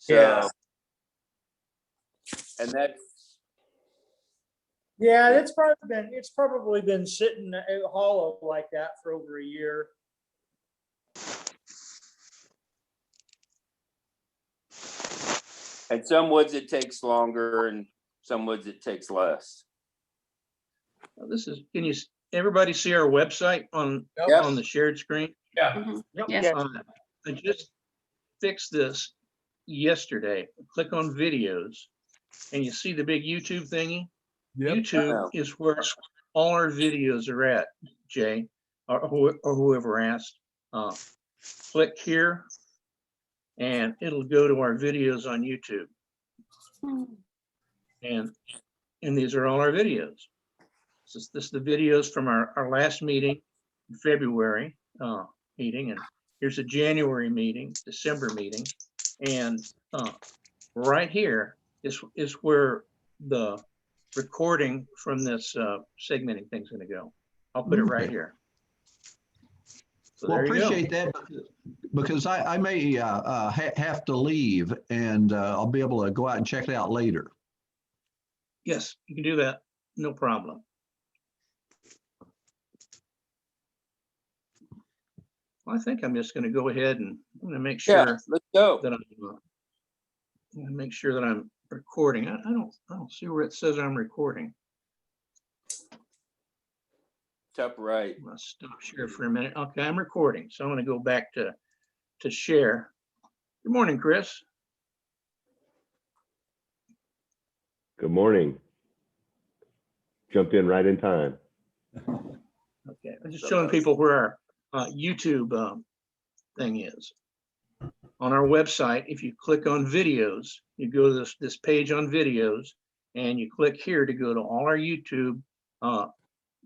So, Yeah. and that's, Yeah, it's probably been sitting hollow like that for over a year. and some woods it takes longer and some woods it takes less. This is, everybody see our website on Yep. the shared screen? Mhm. Yep. Yes. I just fixed this yesterday. Click on videos and you see the big YouTube thingy. Yep. YouTube is where all our videos are at, Jay, or whoever asked. Click here and it'll go to our videos on YouTube. And these are all our videos. This is the videos from our last meeting, February meeting, and here's a January meeting, December meeting, and right here is where the recording from this segmenting thing's going to go. I'll put it right here. So Well, there you go. appreciate that because I may have to leave and I'll be able to go out and check it out later. Yes, you can do that. No problem. Well, I think I'm just going to go ahead and I'm going to make sure Yeah, let's go. that I'm going to make sure that I'm recording. I don't see where it says I'm recording. Top right. I'm going to stop share for a minute. Okay, I'm recording. So I'm going to go back to share. Good morning, Chris. Good morning. Jumped in right in time. Okay, I'm just showing people where our YouTube thing is. On our website, if you click on videos, you go to this page on videos, and you click here to go to all our YouTube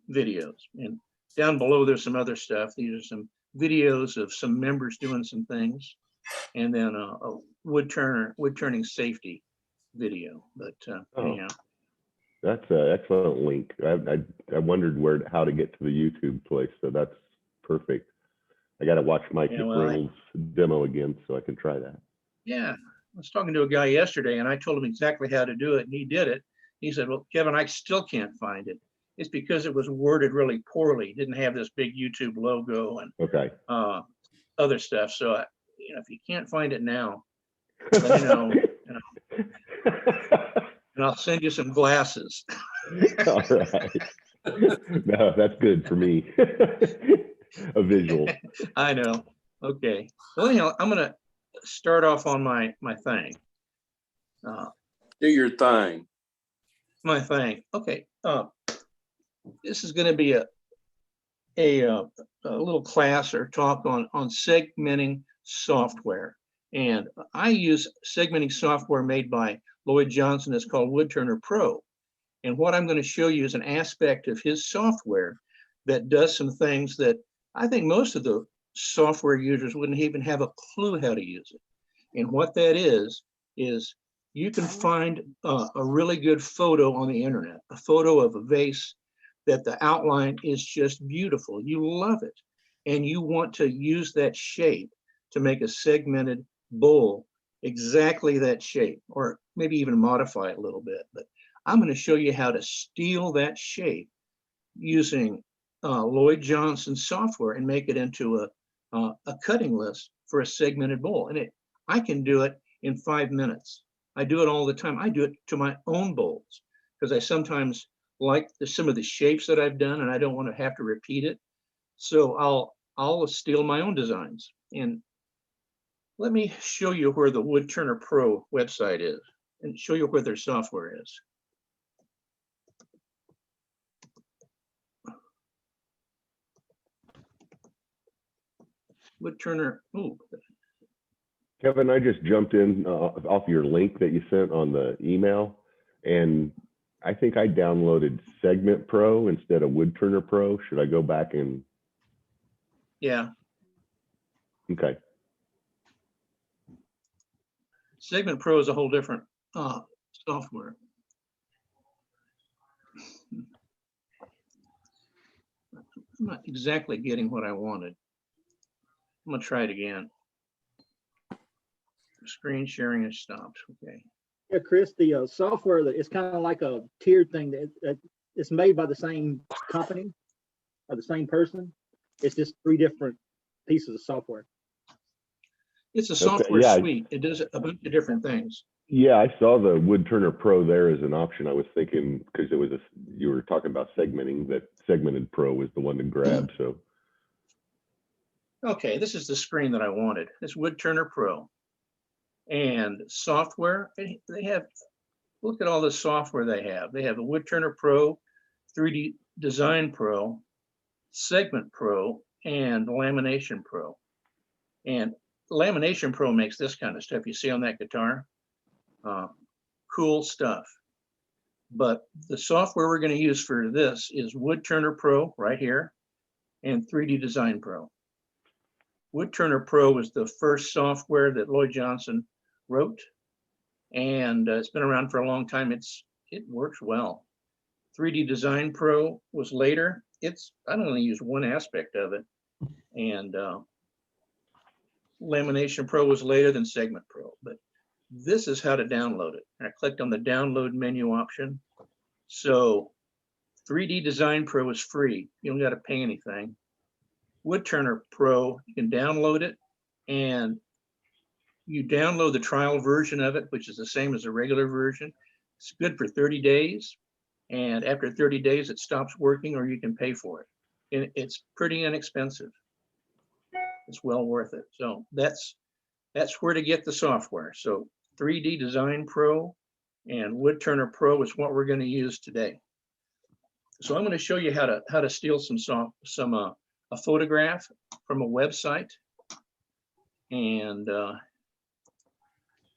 videos. And down below, there's some other stuff. These are some videos of some members doing some things, and then a woodturning safety video. But anyhow. That's an excellent link. I wondered how to get to the YouTube place, so that's perfect. I got to watch Mike Reynolds' demo again so I can try that. Yeah, I was talking to a guy yesterday and I told him exactly how to do it and he did it. He said, well, Kevin, I still can't find it. It's because it was worded really poorly. It didn't have this big YouTube logo and other stuff. So, if you can't find it now, let me know. And I'll send you some glasses. All right. No, that's good for me. A visual. I know. Okay. Well, anyhow, I'm going to start off on my thing. Do your thing. My thing. Okay. This is going to be a little class or talk on segmenting software. And I use segmenting software made by Lloyd Johnson. It's called Woodturner Pro. And what I'm going to show you is an aspect of his software that does some things that I think most of the software users wouldn't even have a clue how to use it. And what that is you can find a really good photo on the internet, a photo of a vase that the outline is just beautiful. You love it. And you want to use that shape to make a segmented bowl, exactly that shape, or maybe even modify it a little bit. But I'm going to show you how to steal that shape using Lloyd Johnson software and make it into a cutting list for a segmented bowl. And I can do it in 5 minutes. I do it all the time. I do it to my own bowls because I sometimes like some of the shapes that I've done and I don't want to have to repeat it. So I'll steal my own designs. And let me show you where the Woodturner Pro website is and show you where their software is. Woodturner, oh. Kevin, I just jumped in off your link that you sent on the email, and I think I downloaded Segment Pro instead of Woodturner Pro. Should I go back and? Yeah. Okay. Segment Pro is a whole different software. I'm not exactly getting what I wanted. I'm gonna try it again. Screen sharing has stopped. Okay. Yeah, Chris, the software that it's kind of like a tiered thing that it's made by the same company or the same person. It's just 3 different pieces of software. It's a Okay, software yeah. suite. It does a bunch of different things. Yeah, I saw the Woodturner Pro there as an option. I was thinking, because it was you were talking about segmenting, that segmented Pro was the one to grab, so. Okay, this is the screen that I wanted. It's Woodturner Pro. And software, they have, look at all the software they have. They have a Woodturner Pro, 3D Design Pro, Segment Pro, and Lamination Pro. And Lamination Pro makes this kind of stuff you see on that guitar. Cool stuff. But the software we're going to use for this is Woodturner Pro right here and 3D Design Pro. Woodturner Pro was the first software that Lloyd Johnson wrote, and it's been around for a long time. It works well. 3D Design Pro was later. I only use one aspect of it, and Lamination Pro was later than Segment Pro. But this is how to download it. I clicked on the download menu option. So 3D Design Pro is free. You don't got to pay anything. Woodturner Pro, you can download it, and you download the trial version of it, which is the same as the regular version. It's good for 30 days. And after 30 days, it stops working, or you can pay for it. And it's pretty inexpensive. It's well worth it. So that's where to get the software. So 3D Design Pro and Woodturner Pro is what we're going to use today. So I'm going to show you how to steal a photograph from a website, and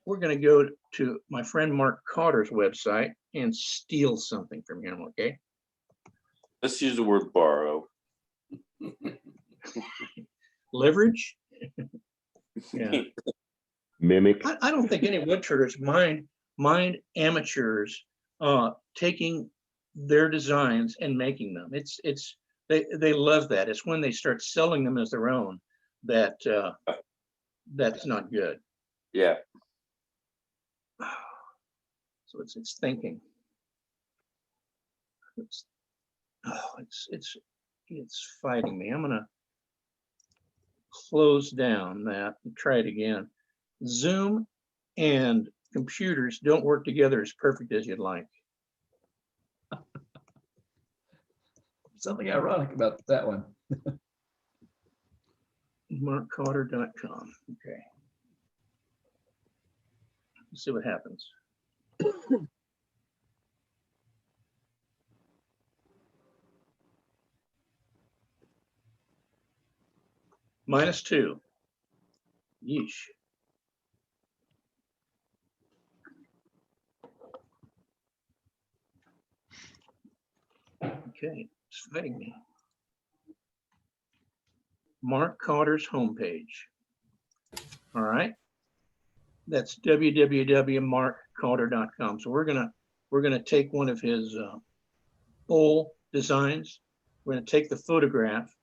we're going to go to my friend Mark Cotter's website and steal something from him. Okay. Let's use the word borrow. Leverage. Yeah. Mimic. I don't think any woodturners mind amateurs taking their designs and making them. They love that. It's when they start selling them as their own that that's not good. Yeah. So it's thinking. It's fighting me. I'm gonna close down that and try it again. Zoom and computers don't work together as perfect as you'd like. Something ironic about that one. MarkCotter.com. Okay. Let's see what happens. -2. Yeesh. Okay, it's fighting me. Mark Cotter's homepage. All right. That's www.markcotter.com. So we're gonna take one of his bowl designs. We're gonna take the photograph,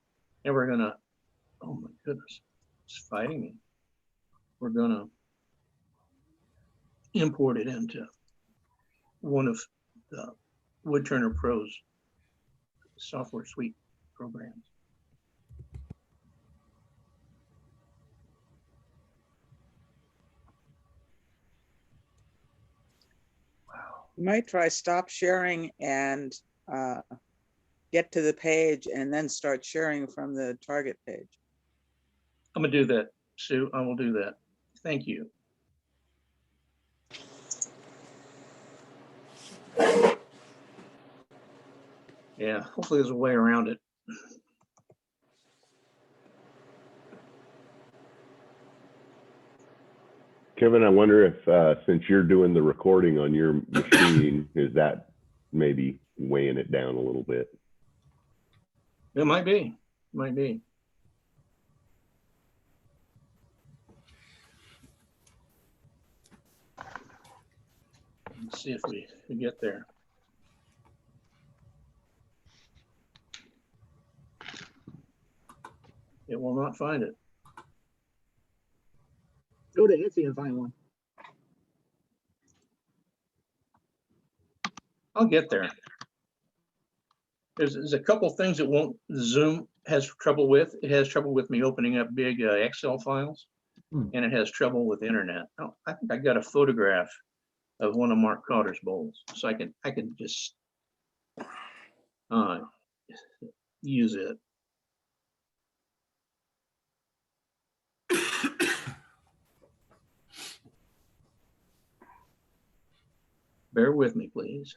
and we're gonna, oh my goodness, it's fighting me. We're gonna import it into one of the Woodturner Pro's software suite programs. You might try stop sharing and get to the page and then start sharing from the target page. I'm gonna do that, Sue. I will do that. Thank you. Yeah, hopefully there's a way around it. Kevin, I wonder if, since you're doing the recording on your machine, is that maybe weighing it down a little bit? It might be. Might be. Let's see if we get there. It will not find it. Go to Etsy and find one. I'll get there. There's a couple things that won't, Zoom has trouble with. It has trouble with me opening up big Excel files, and it has trouble with internet. Oh, I think I got a photograph of one of Mark Cotter's bowls, so I can just use it. Bear with me, please.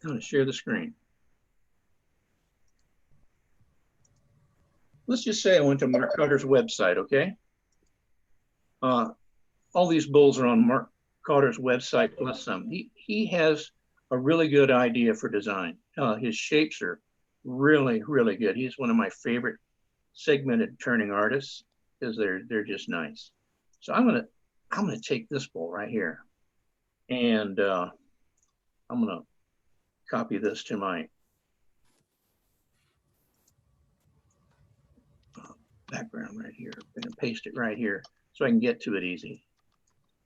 I'm going to share the screen. Let's just say I went to Mark Cotter's website, okay? All these bowls are on Mark Cotter's website plus some. He has a really good idea for design. His shapes are really, really good. He's one of my favorite segmented turning artists because they're just nice. So I'm gonna take this bowl right here, and I'm gonna copy this to my background right here. I'm gonna paste it right here so I can get to it easy.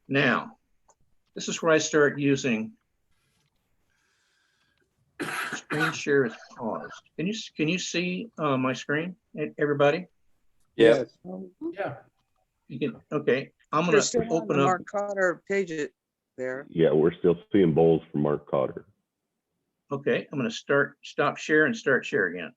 Now, this is where I start using screen share is paused. Can you see my screen, everybody? Yeah. Yeah. You can. Okay, I'm You're gonna still on open the up. Mark Cotter page there. Yeah, we're still seeing bowls from Mark Cotter. Okay, I'm gonna stop share and start share again.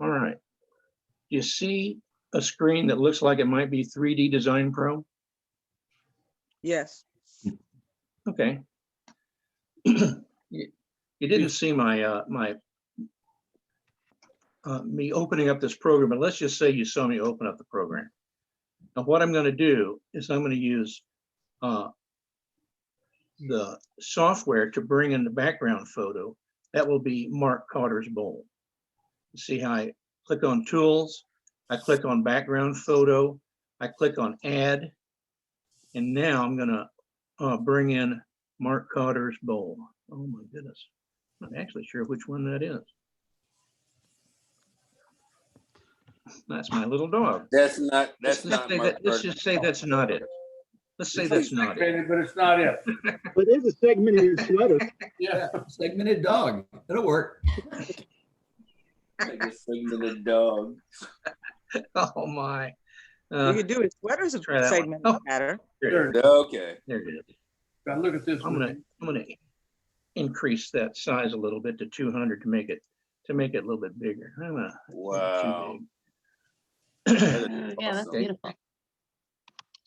All right. You see a screen that looks like it might be 3D Design Pro? Yes. Okay. You didn't see my me opening up this program, but let's just say you saw me open up the program. Now what I'm going to do is I'm going to use the software to bring in the background photo. That will be Mark Cotter's bowl. See how I click on Tools, I click on Background Photo, I click on Add, and now I'm going to bring in Mark Cotter's bowl. Oh my goodness, I'm not actually sure which one that is. That's my little dog. That's not Let's Mark just Carter. say that's not it. Let's say that's not it. But it's not it. But it's a segmented sweater. Yeah. Segmented dog. It'll work. Like a segmented dog. Oh my. You could do it. Sweaters of try that one. segment Oh. matter. There, Okay. there it is. Now look at this I'm one. gonna increase that size a little bit to 200 to make it a little bit bigger. Wow. Yeah, that's Okay. beautiful.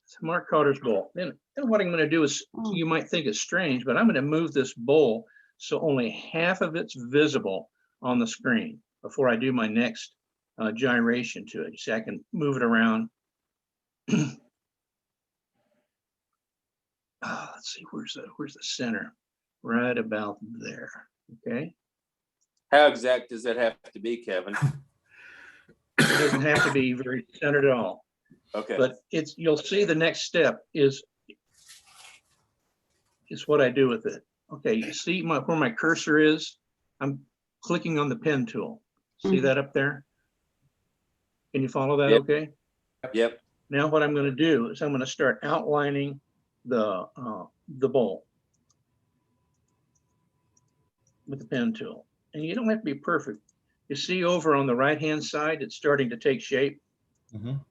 It's Mark Cotter's bowl. Then what I'm going to do is, you might think it's strange, but I'm going to move this bowl so only half of it's visible on the screen before I do my next gyration to it. You see, I can move it around. Let's see, where's the center? Right about there. Okay. How exact does that have to be, Kevin? It doesn't have to be very centered at all. Okay. But you'll see the next step is what I do with it. Okay, you see where my cursor is? I'm clicking on the pen tool. See that up there? Can you follow that? Yep. Okay. Yep. Now what I'm going to do is I'm going to start outlining the bowl with the pen tool. And you don't have to be perfect. You see over on the right-hand side, it's starting to take shape. Mhm.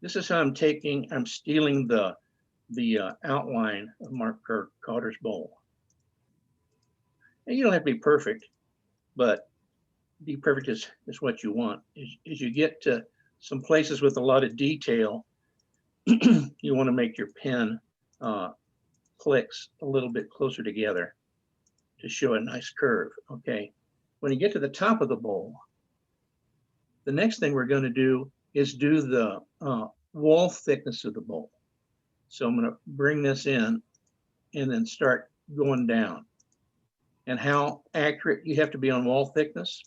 This is how I'm stealing the outline of Mark Cotter's bowl. And you don't have to be perfect, but be perfect is what you want. As you get to some places with a lot of detail, you want to make your pen clicks a little bit closer together to show a nice curve. Okay, when you get to the top of the bowl, the next thing we're going to do is do the wall thickness of the bowl. So I'm going to bring this in and then start going down. And how accurate you have to be on wall thickness,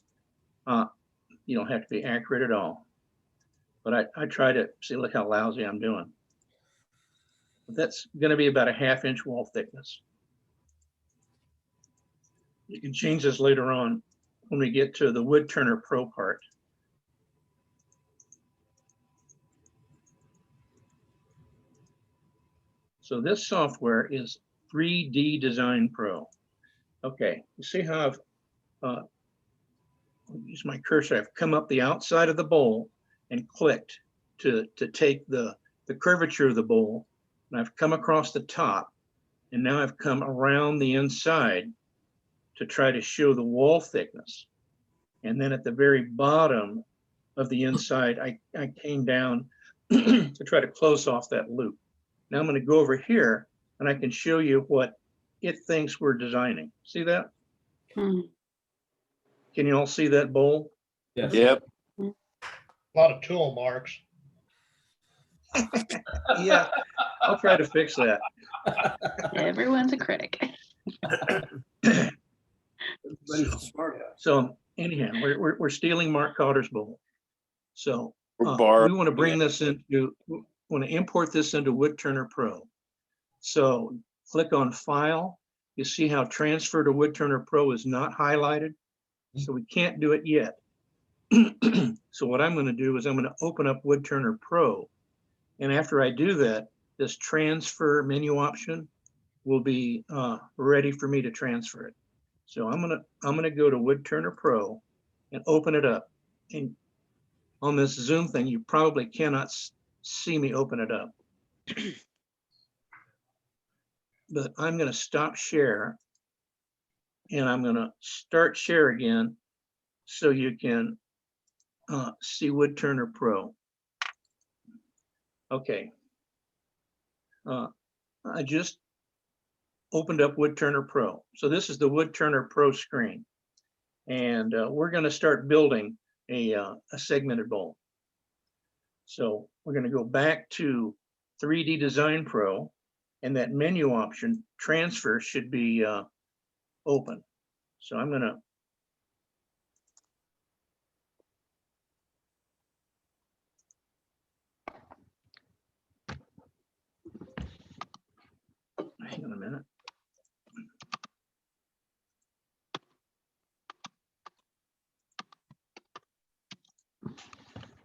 you don't have to be accurate at all. But I try to see, look how lousy I'm doing. But that's going to be about a 1/2 inch wall thickness. You can change this later on when we get to the Woodturner Pro part. So this software is 3D Design Pro. Okay, you see how I've use my cursor. I've come up the outside of the bowl and clicked to take the curvature of the bowl, and I've come across the top, and now I've come around the inside to try to show the wall thickness. And then at the very bottom of the inside, I came down to try to close off that loop. Now I'm going to go over here and I can show you what it thinks we're designing. See that? Can you all see that bowl? Yes. Yep. A lot of tool marks. Yeah, I'll try to fix that. Everyone's a critic. Everybody's a smart ass. So anyhow, we're stealing Mark Cotter's bowl. So We're we borrowing want to bring it. this into, want to import this into Woodturner Pro. So click on File. You see how Transfer to Woodturner Pro is not highlighted. So we can't do it yet. So what I'm going to do is I'm going to open up Woodturner Pro. And after I do that, this transfer menu option will be ready for me to transfer it. So I'm gonna go to Woodturner Pro and open it up. And on this Zoom thing, you probably cannot see me open it up. But I'm gonna stop share and I'm gonna start share again so you can see Woodturner Pro. Okay. I just opened up Woodturner Pro. So this is the Woodturner Pro screen. And we're going to start building a segmented bowl. So we're going to go back to 3D Design Pro, and that menu option, transfer, should be open. So I'm going to hang on a minute.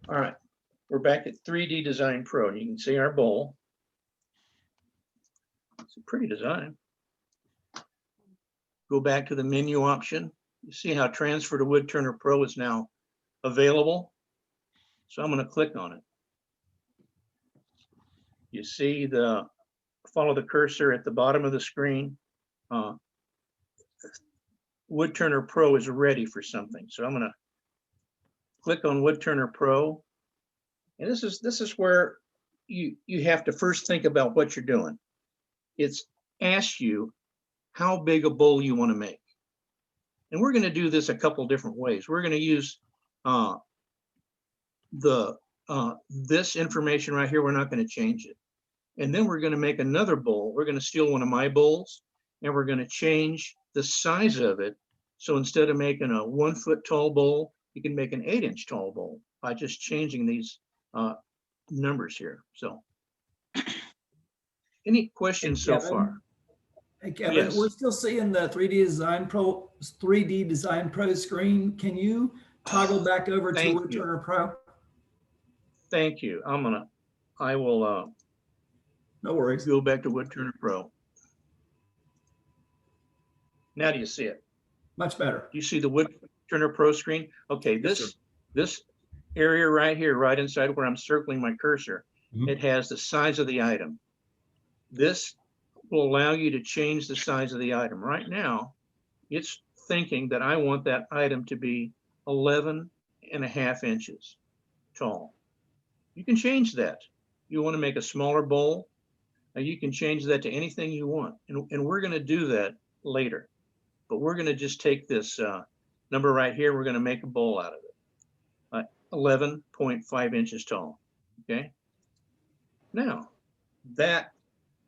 All right, we're back at 3D Design Pro. You can see our bowl. It's a pretty design. Go back to the menu option. You see how Transfer to Woodturner Pro is now available. So I'm going to click on it. You see the follow the cursor at the bottom of the screen. Woodturner Pro is ready for something. So I'm going to click on Woodturner Pro. And this is where you have to first think about what you're doing. It's asked you how big a bowl you want to make. And we're going to do this a couple different ways. We're going to use this information right here. We're not going to change it. And then we're going to make another bowl. We're going to steal one of my bowls and we're going to change the size of it. So instead of making a 1 foot tall bowl, you can make an 8 inch tall bowl by just changing these numbers here. So any questions so Kevin? far? Hey, Kevin, Yes. we're still seeing the 3D Design Pro screen. Can you toggle back over to Thank you. Woodturner Pro? Thank you. I will No worries. go back to Woodturner Pro. Now do you see it? Much better. Do you see the Woodturner Pro screen? Okay, Yes, sir. this area right here, right inside where I'm circling my cursor, Mhm. it has the size of the item. This will allow you to change the size of the item. Right now, it's thinking that I want that item to be 11.5 inches tall. You can change that. You want to make a smaller bowl, you can change that to anything you want. And we're going to do that later. But we're going to just take this number right here. We're going to make a bowl out of it. 11.5 inches tall. Okay. Now, that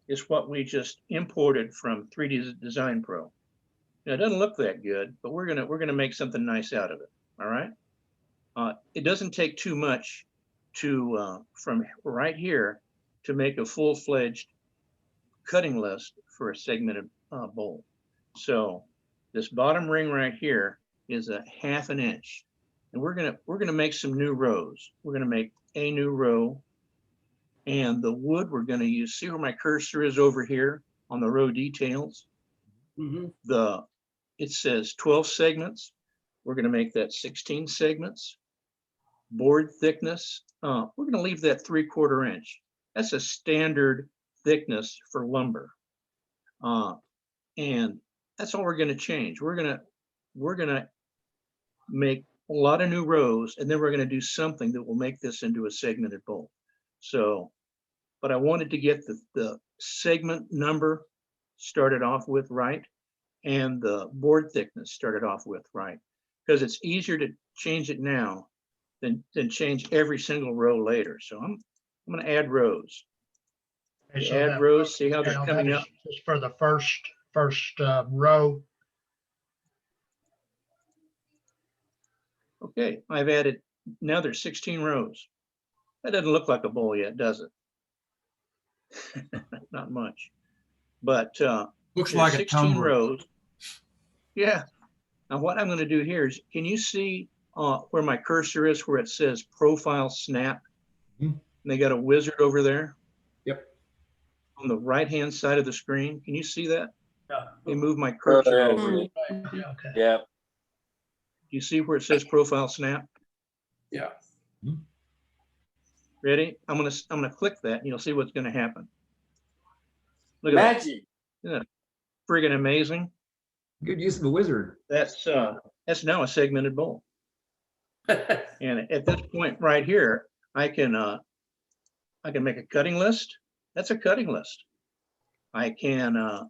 is what we just imported from 3D Design Pro. Now, it doesn't look that good, but we're gonna make something nice out of it. All right. It doesn't take too much to from right here to make a full-fledged cutting list for a segmented bowl. So this bottom ring right here is a 1/2 inch, and we're gonna make some new rows. We're gonna make a new row, and the wood we're gonna use. See where my cursor is over here on the row details? It says 12 segments. We're gonna make that 16 segments. Board thickness, we're gonna leave that 3/4 inch. That's a standard thickness for lumber. And that's all we're gonna change. We're gonna make a lot of new rows, and then we're gonna do something that will make this into a segmented bowl. So, but I wanted to get the segment number started off with right, and the board thickness started off with right, because it's easier to change it now than change every single row later. So I'm gonna add rows. Okay, so Add that rows, see how they're now coming that up. is just for the first row. Okay, I've added, now there's 16 rows. That doesn't look like a bowl yet, does it? Not much, but Looks there's like a 16 tumbler. rows. Yeah. Now what I'm going to do here is, can you see where my cursor is, where it says profile snap? Mhm. And they got a wizard over there. Yep. On the right-hand side of the screen. Can you see that? Yeah. They move my cursor yeah. over. Right, yeah, okay. Yep. You see where it says profile snap? Yeah. Ready? I'm gonna click that, and you'll see what's gonna happen. Look at that. Magic. Isn't that friggin' amazing? Good use of the wizard. That's now a segmented bowl. And at this point right here, I can make a cutting list. That's a cutting list. I can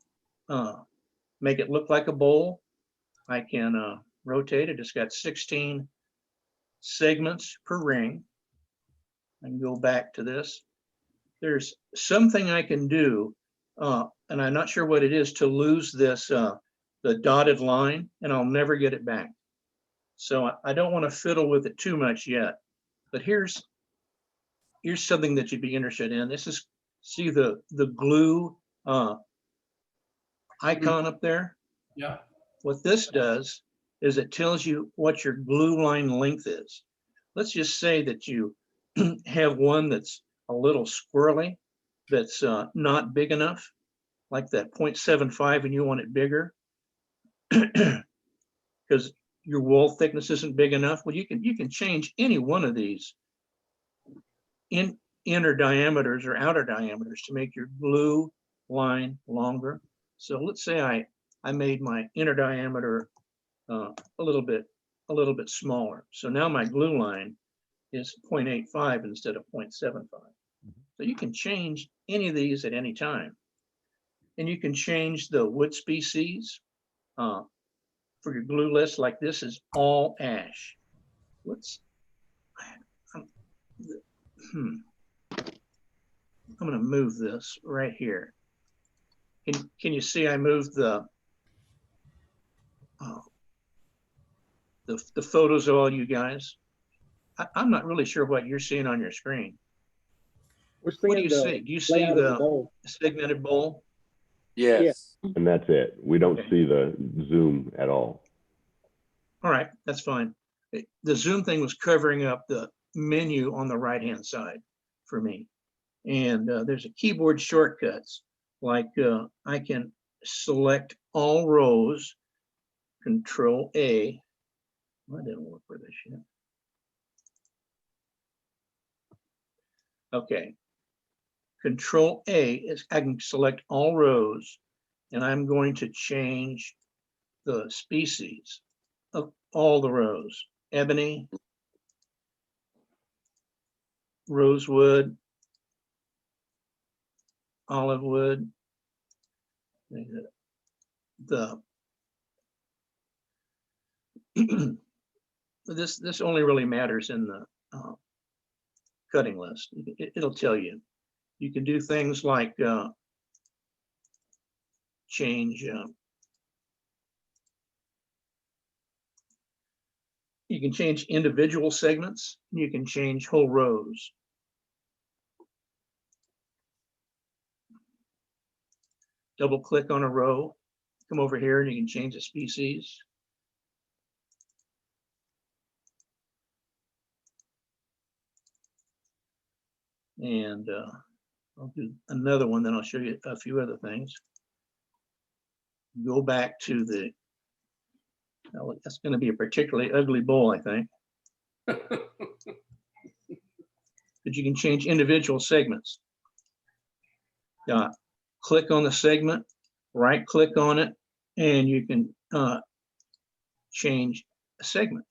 make it look like a bowl. I can rotate it. It's got 16 segments per ring. I can go back to this. There's something I can do, and I'm not sure what it is, to lose this, the dotted line, and I'll never get it back. So I don't want to fiddle with it too much yet. But here's something that you'd be interested in. This is, see the glue icon up there? Yeah. What this does is it tells you what your glue line length is. Let's just say that you have one that's a little squirrely, that's not big enough, like that 0.75, and you want it bigger because your wall thickness isn't big enough. Well, you can change any one of these inner diameters or outer diameters to make your glue line longer. So let's say I made my inner diameter a little bit smaller. So now my glue line is 0.85 instead of 0.75. So you can change any of these at any time. And you can change the wood species for your glue list. Like this is all ash. I'm gonna move this right here. Can you see I moved the photos of all you guys? I'm not really sure what you're seeing on your screen. We're What do seeing you the see? Do you see layout of the the bowl. segmented bowl? Yes. And that's it. We don't Okay. see the zoom at all. All right, that's fine. The Zoom thing was covering up the menu on the right-hand side for me. And there's a keyboard shortcuts, like I can select all rows, Control A. That didn't work for this yet. Okay. Control A is I can select all rows, and I'm going to change the species of all the rows: ebony, rosewood, olive wood, the this only really matters in the cutting list. It'll tell you. You can do things like change. You can change individual segments. You can change whole rows. Double click on a row, come over here and you can change the species. And I'll do another one, then I'll show you a few other things. Go back to the, well, that's going to be a particularly ugly bowl, I think. But you can change individual segments. Click on the segment, right click on it, and you can change a segment.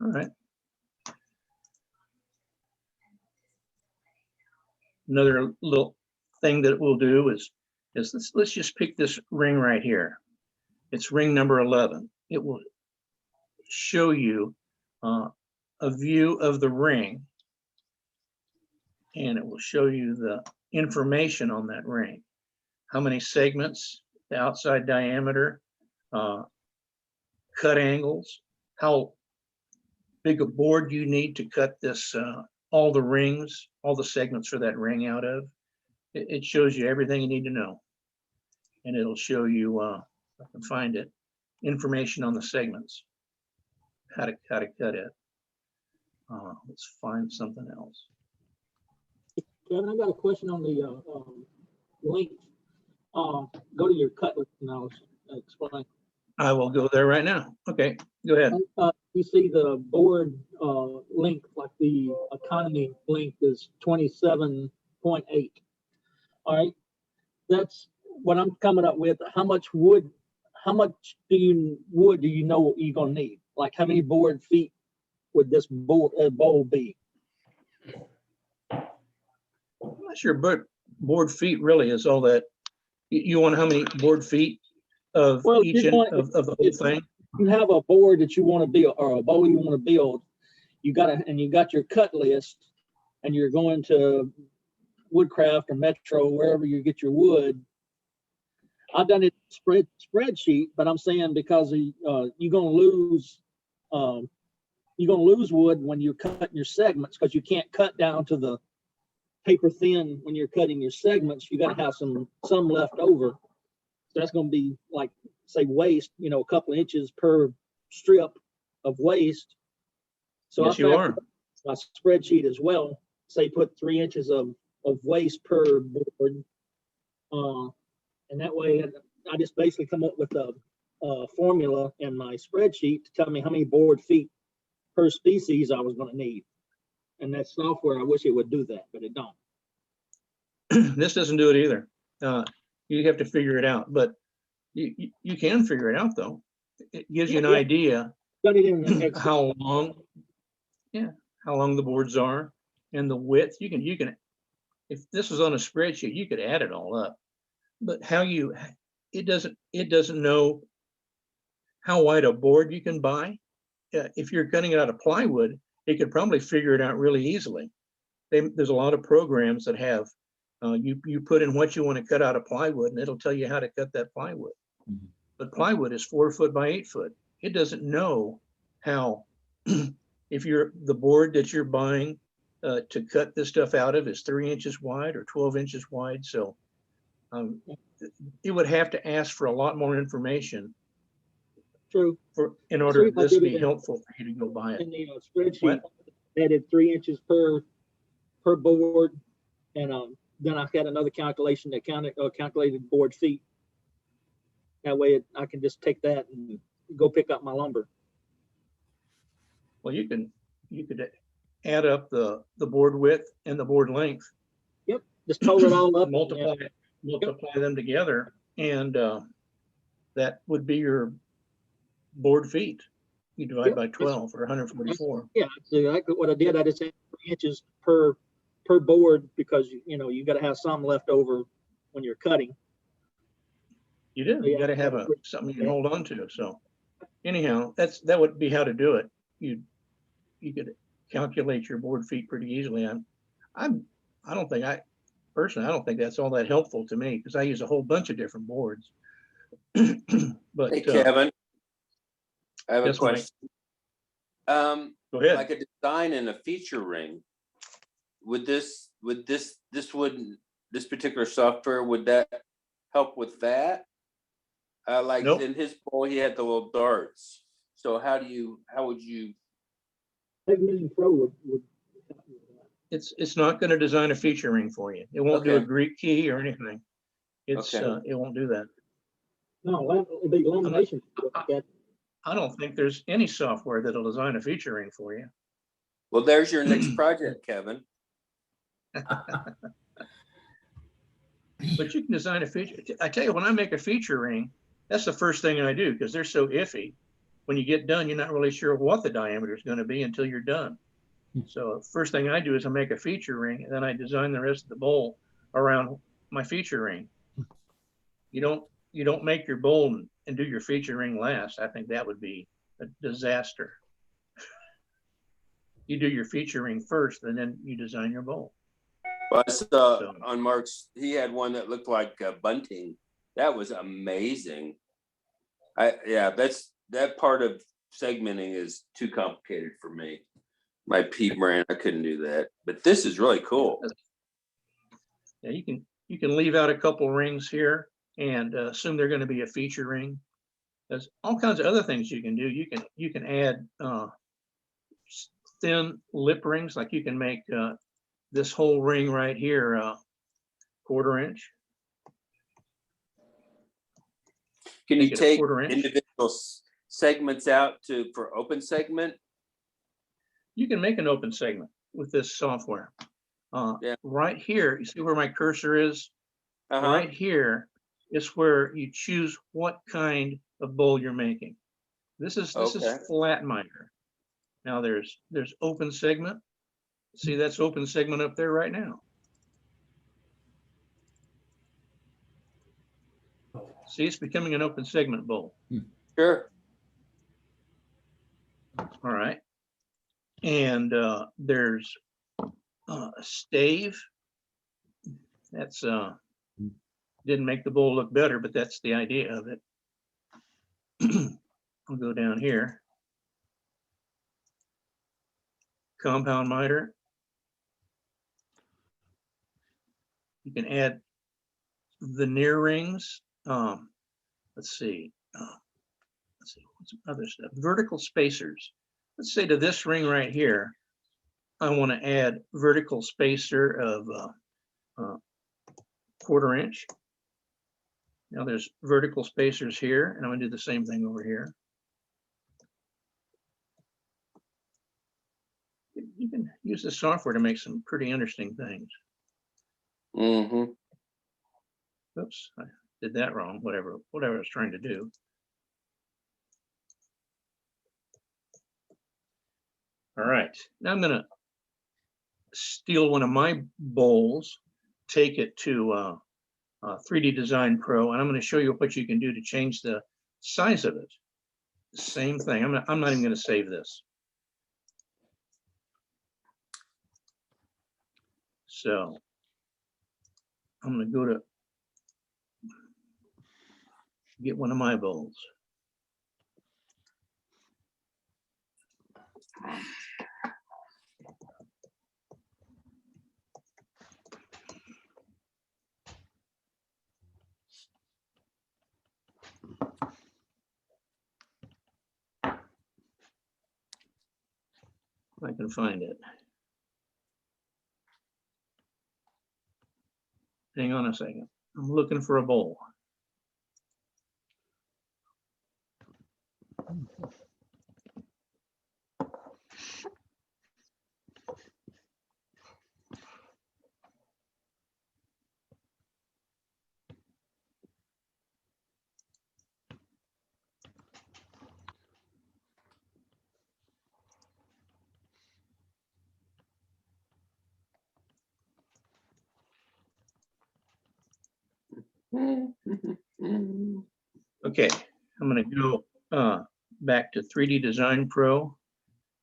All right. Another little thing that we'll do is let's just pick this ring right here. It's ring number 11. It will show you a view of the ring, and it will show you the information on that ring. How many segments, the outside diameter, cut angles, how big a board you need to cut this, all the rings, all the segments for that ring out of. It shows you everything you need to know. And it'll show you, if I can find it, information on the segments, how to cut it. Let's find something else. Kevin, I got a question on the length. Go to your cut list and I'll explain. I will go there right now. Okay, go ahead. You see the board length, like the economy length is 27.8. All right, that's what I'm coming up with. How much wood do you know you're gonna need? Like how many board feet would this bowl be? I'm not sure, but board feet really is all that. You want how many board feet of each of the whole thing? You have a board that you want to build, or a bowl you want to build. You got your cut list, and you're going to Woodcraft or Metro, wherever you get your wood. I've done it spreadsheet, but I'm saying because you're gonna lose wood when you're cutting your segments, because you can't cut down to the paper thin when you're cutting your segments. You got to have some left over. So that's going to be like, say, waste, a couple of inches per strip of waste. So yes, you are. My spreadsheet as well, say put 3 inches of waste per board. And that way I just basically come up with a formula in my spreadsheet to tell me how many board feet per species I was going to need. And that software, I wish it would do that, but it don't. This doesn't do it either. You have to figure it out, but you can figure it out though. It gives you an idea how long the boards are and the width. You can, if this was on a spreadsheet, you could add it all up. But it doesn't know how wide a board you can buy. If you're cutting it out of plywood, it could probably figure it out really easily. There's a lot of programs that have, you put in what you want to cut out of plywood and it'll tell you how to cut that plywood. Mm-hmm. But plywood is 4 foot by 8 foot. It doesn't know how, if the board that you're buying to cut this stuff out of is 3 inches wide or 12 inches wide. So it would have to ask for a lot more information. True. In order for this to be helpful for you to go buy it. In the spreadsheet, added 3 inches per board, and then I had another calculation that calculated board feet. That way, I can just take that and go pick up my lumber. Well, you could add up the board width and the board length, Just total it all up. multiply them together, and that would be your board feet. You divide by 12 or 144. Yeah, so exactly what I did. I just had 3 inches per board because you got to have some left over when you're cutting. You do. You got to have something you can hold on to. So anyhow, that would be how to do it. You could calculate your board feet pretty easily. I don't think that's all that helpful to me because I use a whole bunch of different boards. But Hey, Kevin, I have a yes, Mike. question. Go ahead. Like a design and a feature ring, this particular software, would that help with that? Like Nope. in his bowl, he had the little darts. So how would you? Segmenting Pro would It's not going to design a feature ring for you. It won't do a Okay. Greek key or anything. It won't do that. no, it'd be lamination. I don't think there's any software that'll design a feature ring for you. Well, there's your next project, Kevin. But you can design a feature. I tell you, when I make a feature ring, that's the first thing I do because they're so iffy. When you get done, you're not really sure what the diameter is going to be until you're done. So first thing I do is I make a feature ring, and then I design the rest of the bowl around my feature ring. You don't make your bowl and do your feature ring last. I think that would be a disaster. You do your feature ring first, and then you design your bowl. Well, I saw on Mark's, he had one that looked like bunting. That was amazing. That part of segmenting is too complicated for me. My Pete brand, I couldn't do that. But this is really cool. Yeah, you can leave out a couple rings here and assume they're going to be a feature ring. There's all kinds of other things you can do. You can add thin lip rings, like you can make this whole ring right here 1/4 inch. Can you Make it take 1/4 inch. individual segments out for open segment? You can make an open segment with this software. Right here, you see where my cursor is? Right here is where you choose what kind of bowl you're making. This is flat miter. Now there's open segment. See, that's open segment up there right now. See, it's becoming an open segment bowl. Sure. All right. And there's a stave. That's didn't make the bowl look better, but that's the idea of it. I'll go down here. Compound miter. You can add veneer rings. Let's see what's some other stuff. Vertical spacers. Let's say to this ring right here, I want to add vertical spacer of 1/4 inch. Now there's vertical spacers here, and I'm going to do the same thing over here. You can use the software to make some pretty interesting things. Mm-hmm. Oops, I did that wrong. Whatever I was trying to do. All right, now I'm going to steal one of my bowls, take it to 3D Design Pro, and I'm going to show you what you can do to change the size of it. Same thing. I'm not even going to save this. So I'm going to go to get one of my bowls. If I can find it. Hang on a second. I'm looking for a bowl. Okay, I'm gonna go back to 3D Design Pro,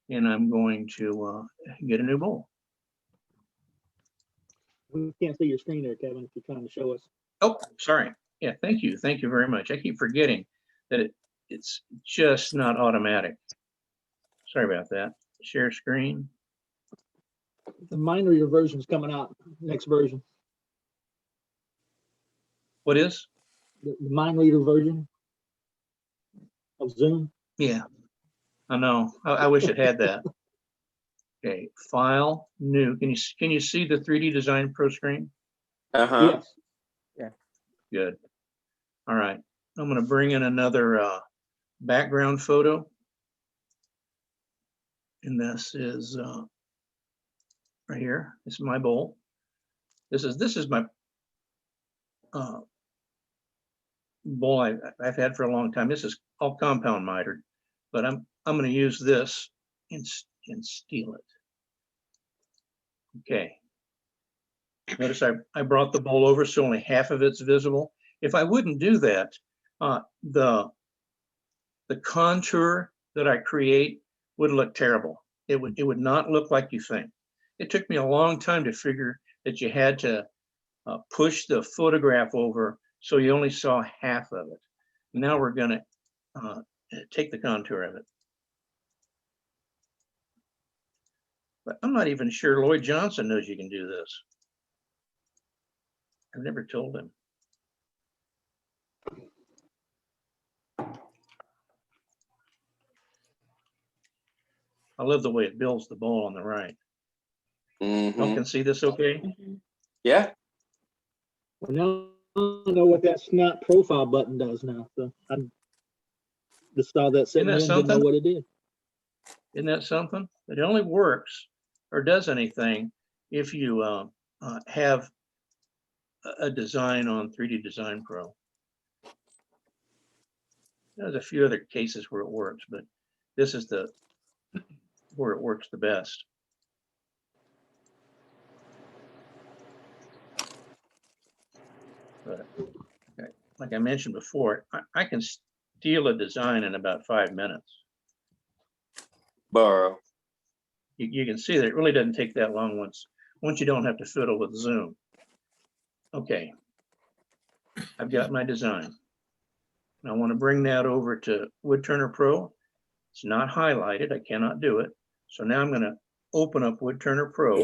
and I'm going to get a new bowl. We can't see your screen there, Kevin, if you're trying to show us. Oh, sorry. Yeah, thank you. Thank you very much. I keep forgetting that it's just not automatic. Sorry about that. Share screen. The mind reader version's coming out, next version. What is? The mind reader version of Zoom. Yeah, I know. I wish it had that. Okay, file, new. Can you see the 3D Design Pro screen? Uh-huh. Yes. Good. All right. I'm going to bring in another background photo. And this is right here. It's my bowl. This is my bowl I've had for a long time. This is all compound mitered, but I'm going to use this and steal it. Okay. Notice I brought the bowl over so only half of it's visible. If I wouldn't do that, the contour that I create would look terrible. It would not look like you think. It took me a long time to figure that you had to push the photograph over so you only saw half of it. Now we're going to take the contour of it. But I'm not even sure Lloyd Johnson knows you can do this. I've never told him. I love the way it builds the bowl on the right. Mhm. Y'all can see this okay? Yeah. Well, now I know what that snap profile button does now. So I just saw that sitting there Isn't and that didn't know something? what it did. Isn't that something? It only works or does anything if you have a design on 3D Design Pro. There's a few other cases where it works, but this is where it works the best. But like I mentioned before, I can steal a design in about 5 minutes. Borrow. You can see that it really doesn't take that long once you don't have to fiddle with Zoom. Okay, I've got my design. I want to bring that over to Woodturner Pro. It's not highlighted. I cannot do it. So now I'm going to open up Woodturner Pro.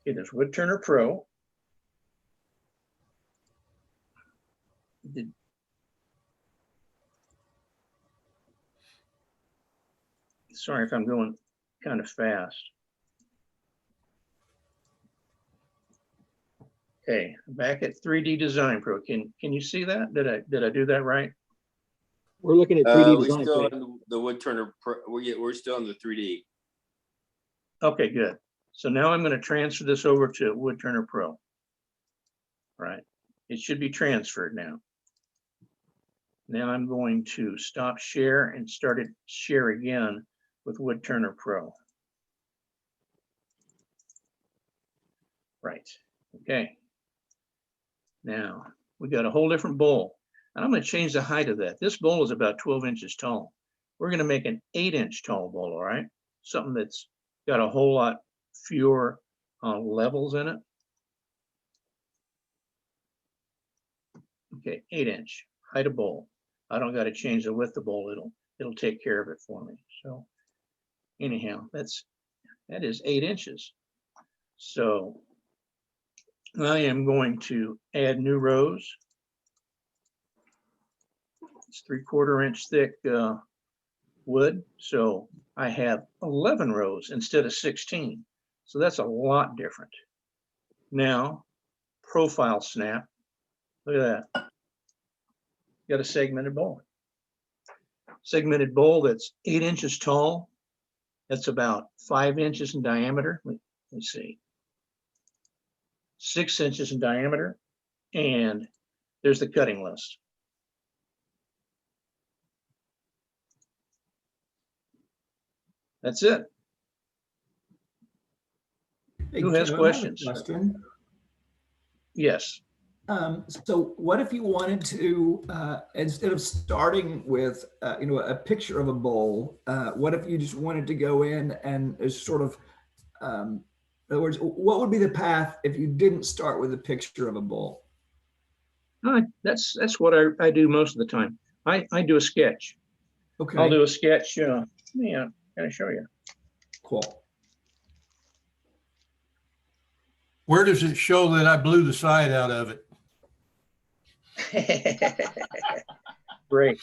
Okay, there's Woodturner Pro. Sorry if I'm going kind of fast. Okay, back at 3D Design Pro. Can you see that? Did I do that right? We're looking at 3D We're design. still page. on the Woodturner Pro. We're still on the 3D. Okay, good. So now I'm going to transfer this over to Woodturner Pro. Right. It should be transferred now. Now I'm going to stop share and start it share again with Woodturner Pro. Right. Okay. Now we got a whole different bowl. And I'm going to change the height of that. This bowl is about 12 inches tall. We're going to make an 8-inch tall bowl, all right? Something that's got a whole lot fewer levels in it. Okay, 8-inch height of bowl. I don't got to change the width of the bowl. It'll take care of it for me. So anyhow, that is 8 inches. So I am going to add new rows. It's 3/4 inch thick wood. So I have 11 rows instead of 16. So that's a lot different. Now, profile snap. Look at that. Got a segmented bowl. Segmented bowl that's 8 inches tall. That's about 5 inches in diameter. Let's see. 6 inches in diameter. And there's the cutting list. That's it. Hey, Who has Kevin, I have a questions? question. Yes. So what if you wanted to, instead of starting with, a picture of a bowl, what if you just wanted to go in and sort of, in other words, what would be the path if you didn't start with a picture of a bowl? That's what I do most of the time. I do a sketch. Okay. I'll do a sketch. Yeah, can I show you? Cool. Where does it show that I blew the side out of it? Great.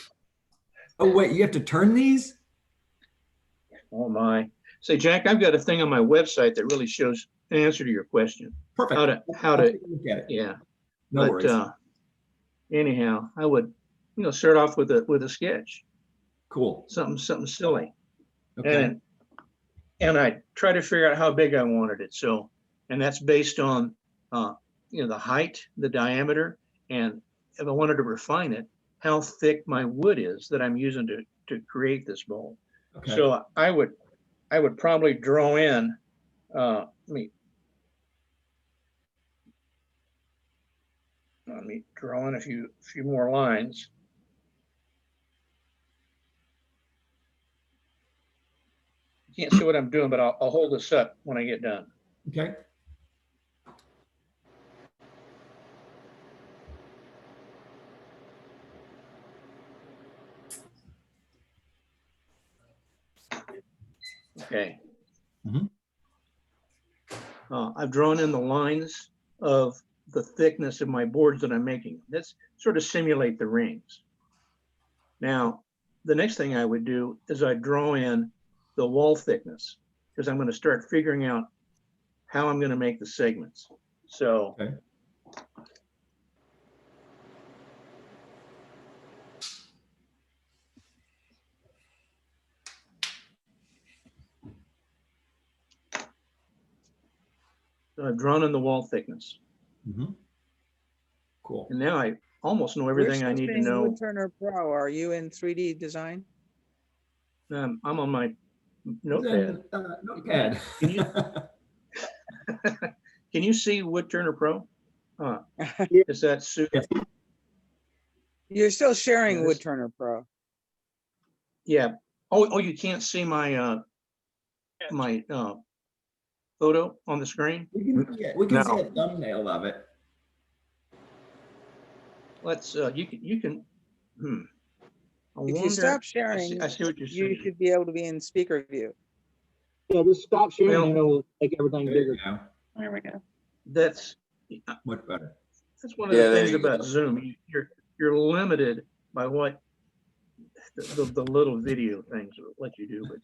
Oh, wait, you have to turn these? Oh my. Say, Jack, I've got a thing on my website that really shows an answer to your question. Perfect. How I'll to take a look at it. yeah. No worries. Anyhow, I would, start off with a sketch. Cool. Something silly. Okay. And I try to figure out how big I wanted it. So, and that's based on the height, the diameter, and if I wanted to refine it, how thick my wood is that I'm using to create this bowl. Okay. So I would probably draw in, let me draw in a few more lines. You can't see what I'm doing, but I'll hold this up when I get done. Okay. Okay. Mhm. I've drawn in the lines of the thickness of my boards that I'm making. That's sort of simulate the rings. Now, the next thing I would do is I draw in the wall thickness because I'm going to start figuring out how I'm going to make the segments. So, Okay. I've drawn in the wall thickness. Mm-hmm. Cool. And now I almost know We're everything I still need to seeing know. Woodturner Pro. Are you in 3D design? I'm on my notepad. Notepad. Can you see Woodturner Pro? Is that suit? You're still sharing Yes. Woodturner Pro. Yeah. Oh, you can't see my my photo on the screen? We can see a thumbnail of it. Let's you can I If you wonder- stop sharing, I see what you're you saying. should be able to be in speaker view. Yeah, just stop sharing Well- and it'll make everything There you bigger. go. There we go. That's Much better. one of Yeah, the there things you about go. Zoom. You're limited by what the little video things let you do. But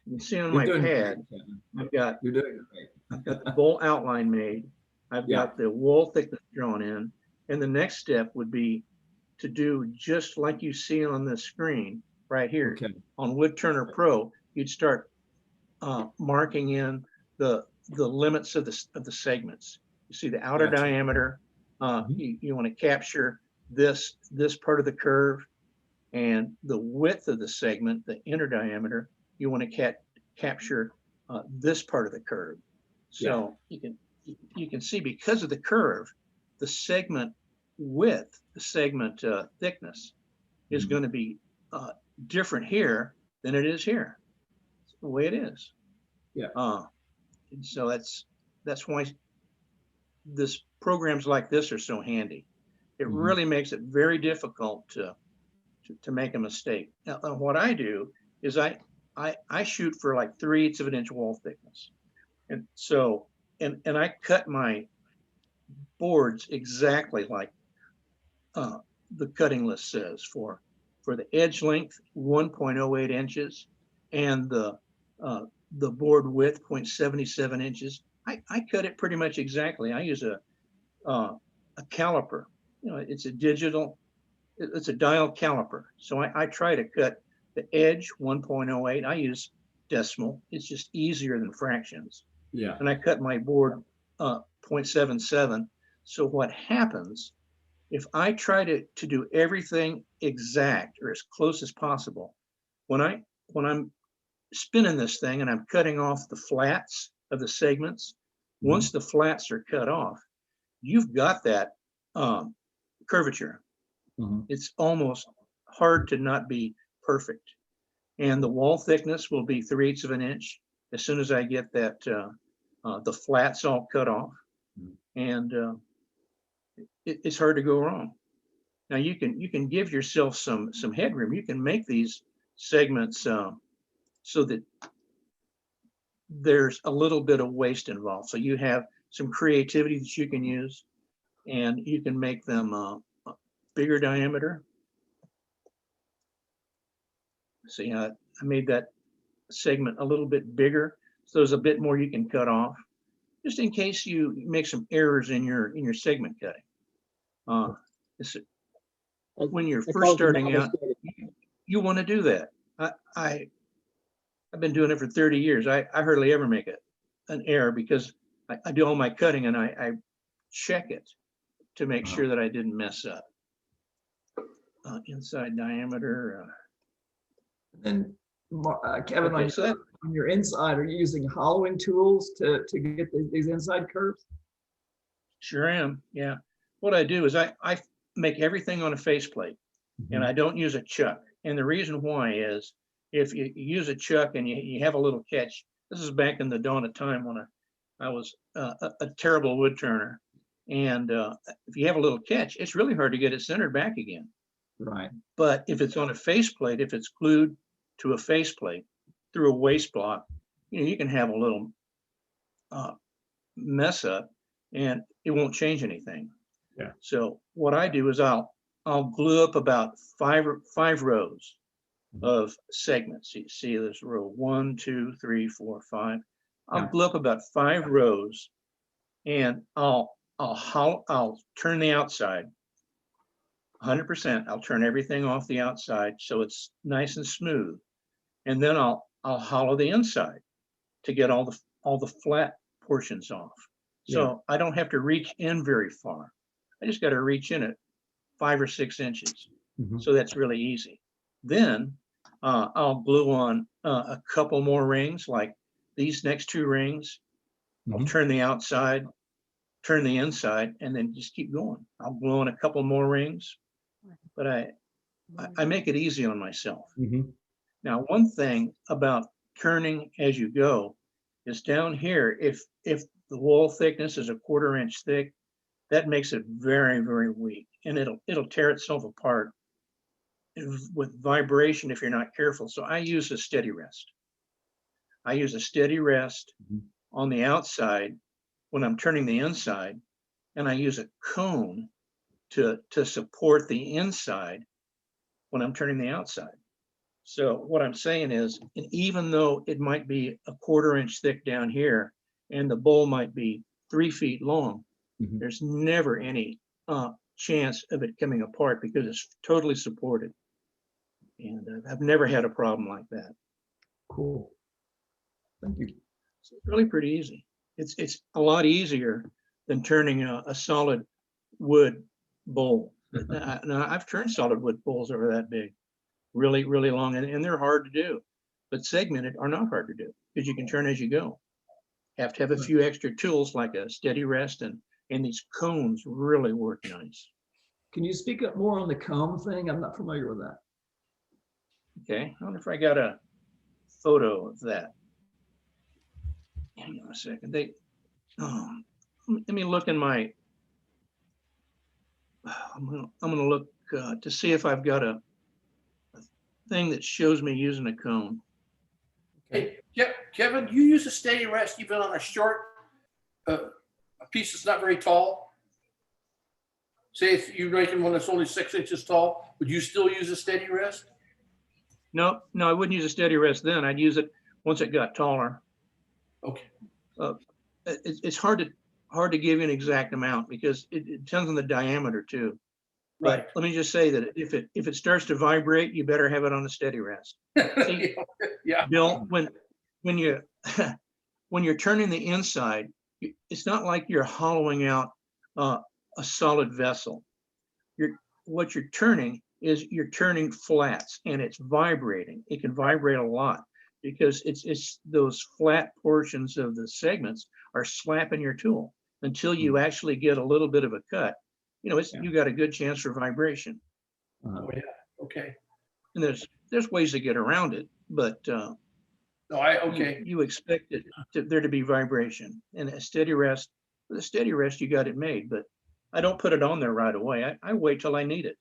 you can see on my You're doing pad, great, Kevin. I've got You're doing great. I've got the bowl outline made. I've Yeah. got the wall thickness drawn in. And the next step would be to do just like you see on the screen right here. Okay. On Woodturner Pro, you'd start marking in the limits of the segments. You see the outer Gotcha. diameter. You want to capture this part of the curve, and the width of the segment, the inner diameter. You want to capture this part of the curve. So you can see because of the curve, the segment width, the segment thickness is going to be different here than it is here. It's the way it is. Yeah. And so that's why this programs like this are so handy. It Mhm. really makes it very difficult to make a mistake. Now, what I do is I shoot for like 3/8 of an inch wall thickness. And so, and I cut my boards exactly like the cutting list says for the edge length, 1.08 inches, and the board width, 0.77 inches. I cut it pretty much exactly. I use a caliper. It's a digital, it's a dial caliper. So I try to cut the edge 1.08. I use decimal. It's just easier than fractions. Yeah. And I cut my board 0.77. So what happens if I try to do everything exact or as close as possible, when I'm spinning this thing and I'm cutting off the flats of the segments, once the flats are cut off, you've got that curvature. It's almost hard to not be perfect. And the wall thickness will be 3/8 of an inch as soon as I get that the flats all cut off. And it's hard to go wrong. Now you can give yourself some headroom. You can make these segments so that there's a little bit of waste involved. So you have some creativity that you can use, and you can make them bigger diameter. See how I made that segment a little bit bigger, so there's a bit more you can cut off, just in case you make some errors in your segment cutting. When you're first starting out, you want to do that. I've been doing it for 30 years. I hardly ever make an error because I do all my cutting and I check it to make sure that I didn't mess up. Inside diameter. And Kevin, Okay, so on your inside, are you using hollowing tools to get these inside curves? Sure am, yeah. What I do is I make everything on a faceplate, and I don't use a chuck. And the reason why is if you use a chuck and you have a little catch, this is back in the dawn of time when I was a terrible wood turner. And if you have a little catch, it's really hard to get it centered back again. Right. But if it's on a faceplate, if it's glued to a faceplate through a waste block, you can have a little mess up and it won't change anything. Yeah. So what I do is I'll glue up about five rows of segments. You see this row 1, 2, 3, 4, 5. I'll glue up about 5 rows, and I'll turn the outside 100%. I'll turn everything off the outside so it's nice and smooth, and then I'll hollow the inside to get all the flat portions off. So I don't have to reach in very far. I just got to reach in at 5 or 6 inches. So that's really easy. Then I'll glue on a couple more rings, like these next 2 rings. I'll turn the outside, turn the inside, and then just keep going. I'll glue on a couple more rings, but I make it easy on myself. Now, one thing about turning as you go is down here, if the wall thickness is a 1/4 inch thick, that makes it very, very weak, and it'll tear itself apart with vibration if you're not careful. So I use a steady rest. I use a steady rest on the outside when I'm turning the inside, and I use a cone to support the inside when I'm turning the outside. So what I'm saying is, and even though it might be a 1/4 inch thick down here and the bowl might be 3 feet long, there's never any chance of it coming apart because it's totally supported. And I've never had a problem like that. Cool. Thank you. So it's really pretty easy. It's a lot easier than turning a solid wood bowl. Now I've turned solid wood bowls over that big, really, really long, and they're hard to do. But segmented are not hard to do because you can turn as you go. You have to have a few extra tools like a steady rest, and these cones really work nice. Can you speak up more on the comb thing? I'm not familiar with that. Okay, I wonder if I got a photo of that. Hang on a second. Let me look in my. I'm gonna look to see if I've got a thing that shows me using a cone. Hey, Kevin, you use a steady rest even on a short a piece that's not very tall? Say if you're making one that's only 6 inches tall, would you still use a steady rest? No, I wouldn't use a steady rest then. I'd use it once it got taller. Okay. It's hard to give you an exact amount because it depends on the diameter too. Right. But let me just say that if it starts to vibrate, you better have it on a steady rest. See, Yeah. Bill, when you're turning the inside, it's not like you're hollowing out a solid vessel. What you're turning is you're turning flats, and it's vibrating. It can vibrate a lot. because it's those flat portions of the segments are slapping your tool until you actually get a little bit of a cut. You know, you got a good chance for vibration. Oh, yeah, okay. And there's ways to get around it, but No, you expect there to be vibration and a steady rest. With a steady rest, you got it made, but I don't put it on there right away. I wait till I need it.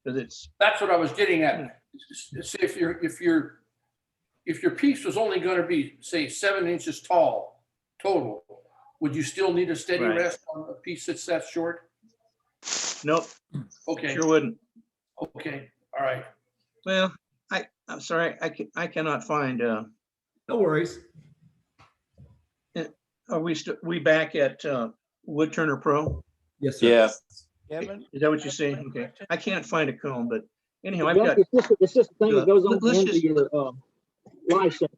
Because that's what I was getting at. See, if your piece was only going to be, say, 7 inches tall total, would you still need a steady rest on a piece that's that short? Nope. Okay. Sure wouldn't. Okay. All right. Well, I'm sorry. I cannot find. No worries. Are we back at Woodturner Pro? Yes, sir. Yeah. Kevin? Is that what you're saying? Okay. I can't find a cone, but anyhow, I've Yeah, got. it's just a thing that goes on let's into just- your live center.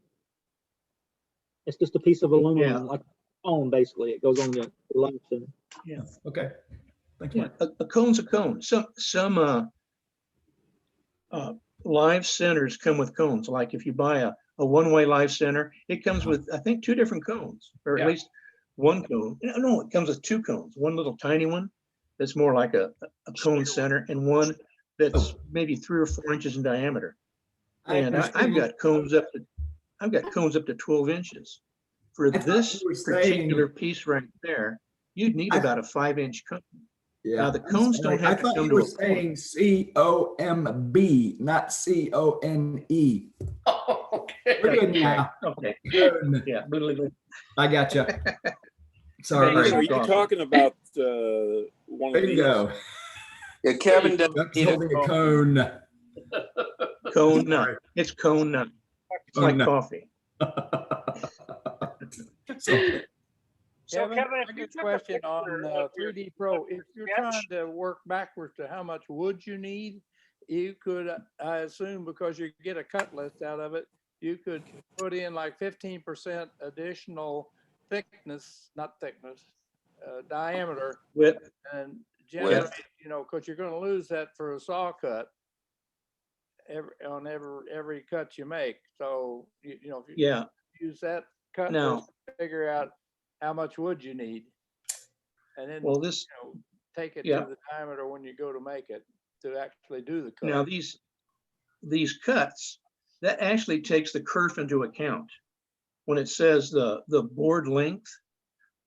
It's just a piece of aluminum, like cone, basically. It goes on your live center. Yeah. Okay. Thank you. Yeah, a cone's a cone. Some live centers come with cones. Like if you buy a one-way live center, it comes with, I think, 2 different cones, or at least one cone. No, it comes with 2 cones. One little tiny one that's more like a cone center, and one that's maybe 3 or 4 inches in diameter. And I've got cones up to 12 inches. For this particular piece right there, you'd need about a 5-inch cone. Yeah. Now the cones don't have to I thought come you to were a saying C-O-M-B, not C-O-N-E. Okay. We're good now. Okay. Good. Yeah. I got you. Sorry. Are you talking about one of these? Bingo. Yeah, Kevin doesn't Duck's need a holding a cone. Cone nut. It's cone nut. It's Oh, like no. coffee. So Kevin, Kevin, a if you good took a question picture on of your 3D Pro. If you're trying sketch- to work backwards to how much wood you need, you could, I assume, because you get a cut list out of it, you could put in like 15% additional thickness, not thickness, diameter, Width. and generate, you know, because you're going to lose that for a saw cut every cut you make. So you know, if you use that cut Now- list to figure out how much wood you need, and then Well, this, you know, take it yeah. to the diameter when you go to make it to actually do the cut. Now these cuts, that actually takes the kerf into account. When it says the board length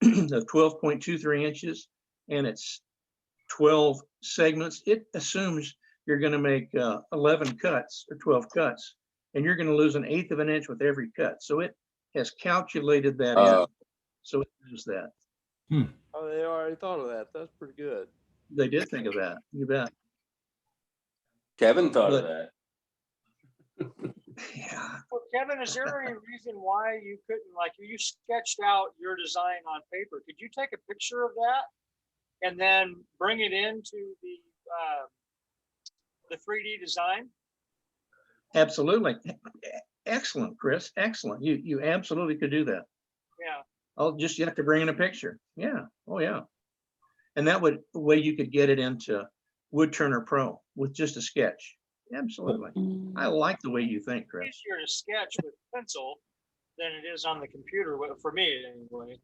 of 12.23 inches and it's 12 segments, it assumes you're going to make 11 cuts or 12 cuts, and you're going to lose 1/8 of an inch with every cut. So it has calculated that in. So it knows that. Oh, they already thought of that. That's pretty good. They did think of that. You bet. Kevin thought of that. Yeah. Well, Kevin, is there any reason why you couldn't, like, you sketched out your design on paper? Could you take a picture of that and then bring it into the 3D design? Absolutely. Excellent, Chris. Excellent. You absolutely could do that. Yeah. You have to bring in a picture. Yeah. Oh yeah. And that would the way you could get it into Woodturner Pro with just a sketch. Absolutely. I like the way you think, Chris. Easier to sketch with pencil than it is on the computer, for me anyway.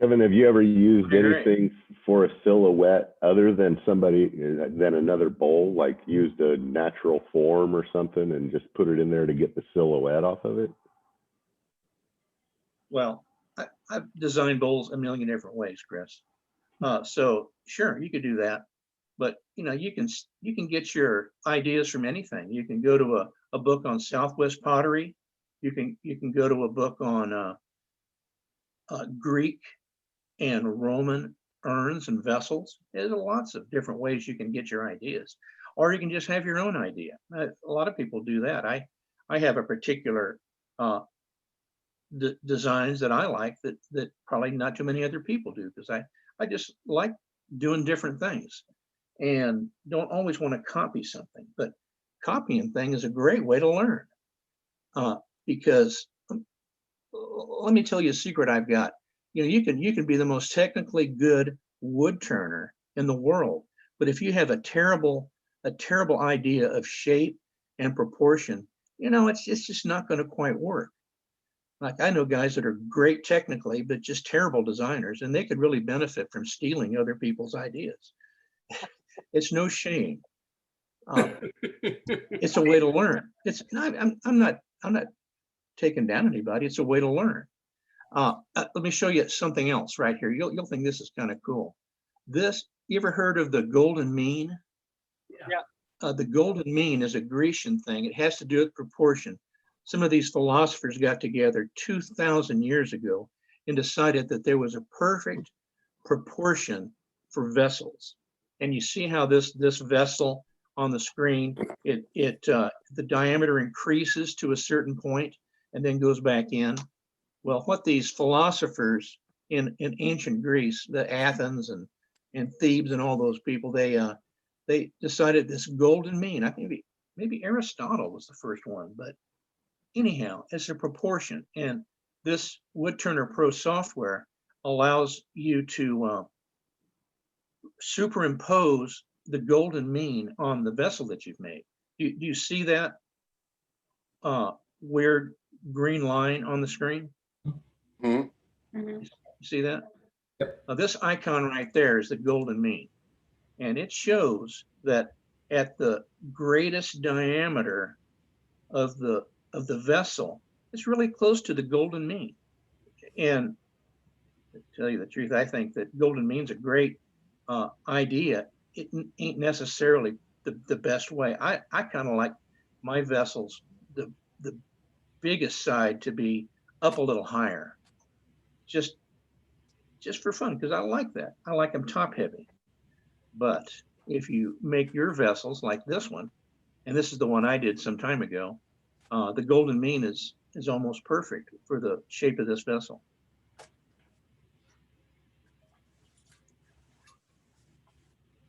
Kevin, have you ever used Great. anything for a silhouette other than another bowl, like used a natural form or something and just put it in there to get the silhouette off of it? Well, I've designed bowls a million different ways, Chris. So sure, you could do that, but you know, you can get your ideas from anything. You can go to a book on Southwest pottery. You can go to a book on Greek and Roman urns and vessels. There's lots of different ways you can get your ideas, or you can just have your own idea. A lot of people do that. I have a particular designs that I like that probably not too many other people do, because I just like doing different things and don't always want to copy something. But copying thing is a great way to learn, because let me tell you a secret I've got. You know, you can be the most technically good wood turner in the world, but if you have a terrible idea of shape and proportion, you know, it's just not going to quite work. Like I know guys that are great technically, but just terrible designers, and they could really benefit from stealing other people's ideas. It's no shame. It's a way to learn. I'm not taking down anybody. It's a way to learn. Let me show you something else right here. You'll think this is kind of cool. This, you ever heard of the golden mean? Yeah. The golden mean is a Grecian thing. It has to do with proportion. Some of these philosophers got together 2,000 years ago and decided that there was a perfect proportion for vessels. And you see how this vessel on the screen, the diameter increases to a certain point and then goes back in. Well, what these philosophers in ancient Greece, the Athens and Thebes and all those people, they decided this golden mean. I think maybe Aristotle was the first one, but anyhow, it's a proportion. And this Woodturner Pro software allows you to superimpose the golden mean on the vessel that you've made. Do you see that weird green line on the screen? Mhm. You see that? Yep. Now this icon right there is the golden mean. And it shows that at the greatest diameter of the vessel, it's really close to the golden mean. And to tell you the truth, I think that golden mean's a great idea. It ain't necessarily the best way. I kind of like my vessels, the biggest side to be up a little higher, just for fun, because I like that. I like them top heavy. But if you make your vessels like this one, and this is the one I did some time ago, the golden mean is almost perfect for the shape of this vessel.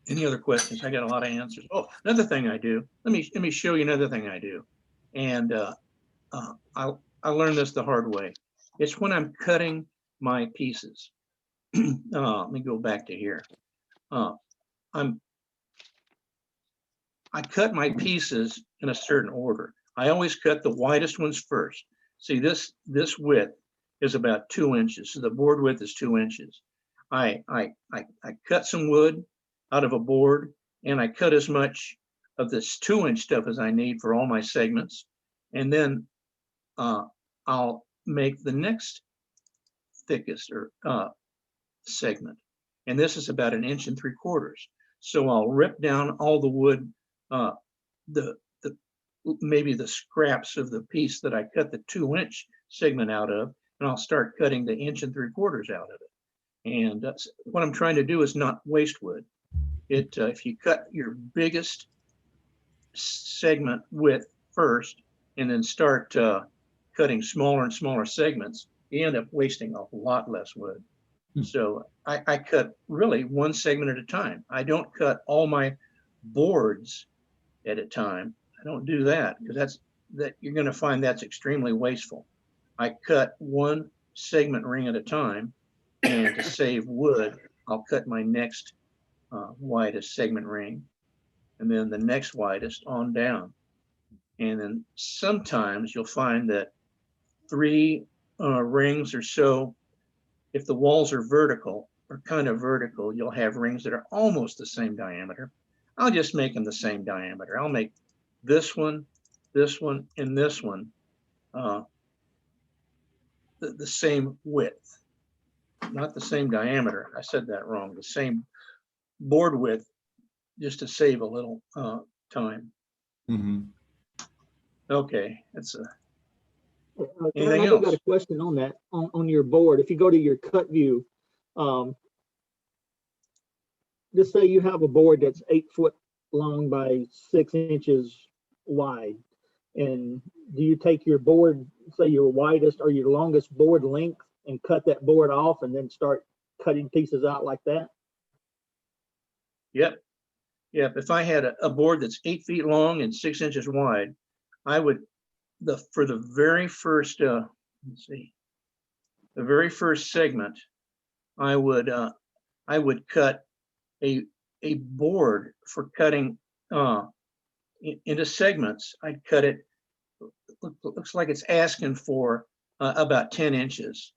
Any other questions? I got a lot of answers. Oh, another thing I do. Let me show you another thing I do. And I learned this the hard way. It's when I'm cutting my pieces. Let me go back to here. I cut my pieces in a certain order. I always cut the widest ones first. See, this width is about 2 inches. So the board width is 2 inches. I cut some wood out of a board, and I cut as much of this 2-inch stuff as I need for all my segments. And then I'll make the next thickest or segment. And this is about 1 3/4 inches. So I'll rip down all the wood, maybe the scraps of the piece that I cut the 2-inch segment out of, and I'll start cutting the 1 3/4 inches out of it. And what I'm trying to do is not waste wood. If you cut your biggest segment width first and then start cutting smaller and smaller segments, you end up wasting a lot less wood. So I cut really one segment at a time. I don't cut all my boards at a time. I don't do that because you're going to find that's extremely wasteful. I cut one segment ring at a time, and to save wood, I'll cut my next widest segment ring, and then the next widest on down. And then sometimes you'll find that 3 rings or so, if the walls are vertical or kind of vertical, you'll have rings that are almost the same diameter. I'll just make them the same diameter. I'll make this one, and this one the same width, not the same diameter. I said that wrong. The same board width, just to save a little time. Mm-hmm. Okay, that's Anything else? I've got a question on that, on your board. If you go to your cut view, just say you have a board that's 8 foot long by 6 inches wide. And do you take your board, say your widest or your longest board length, and cut that board off and then start cutting pieces out like that? Yep. If I had a board that's 8 feet long and 6 inches wide, I would, for the very first, let's see, the very first segment, I would cut a board for cutting into segments. I'd cut it looks like it's asking for about 10 inches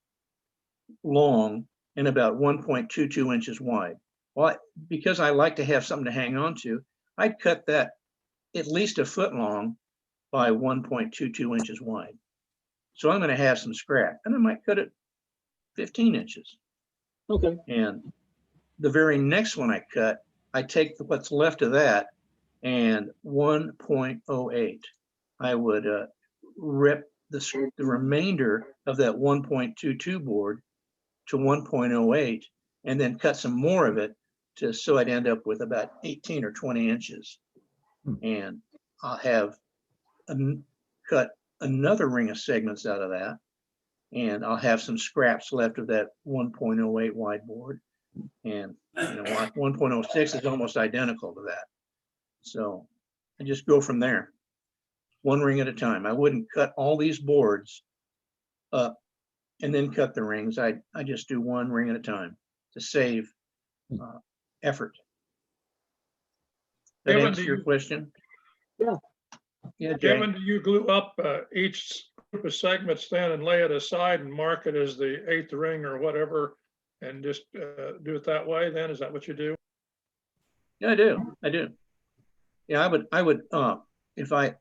long and about 1.22 inches wide. Well, because I like to have something to hang on to, I'd cut that at least a foot long by 1.22 inches wide. So I'm going to have some scrap, and I might cut it 15 inches. Okay. And the very next one I cut, I take what's left of that and 1.08. I would rip the remainder of that 1.22 board to 1.08 and then cut some more of it so I'd end up with about 18 or 20 inches. And I'll have cut another ring of segments out of that. And I'll have some scraps left of that 1.08 wide board. And 1.06 is almost identical to that. So I just go from there, one ring at a time. I wouldn't cut all these boards up and then cut the rings. I just do one ring at a time to save effort. That Kevin, answer your question? Yeah. Yeah, Jay. Kevin, do you glue up each group of segments then and lay it aside and mark it as the 8th ring or whatever, and just do it that way then? Is that what you do? Yeah, I do. Yeah, I would, if I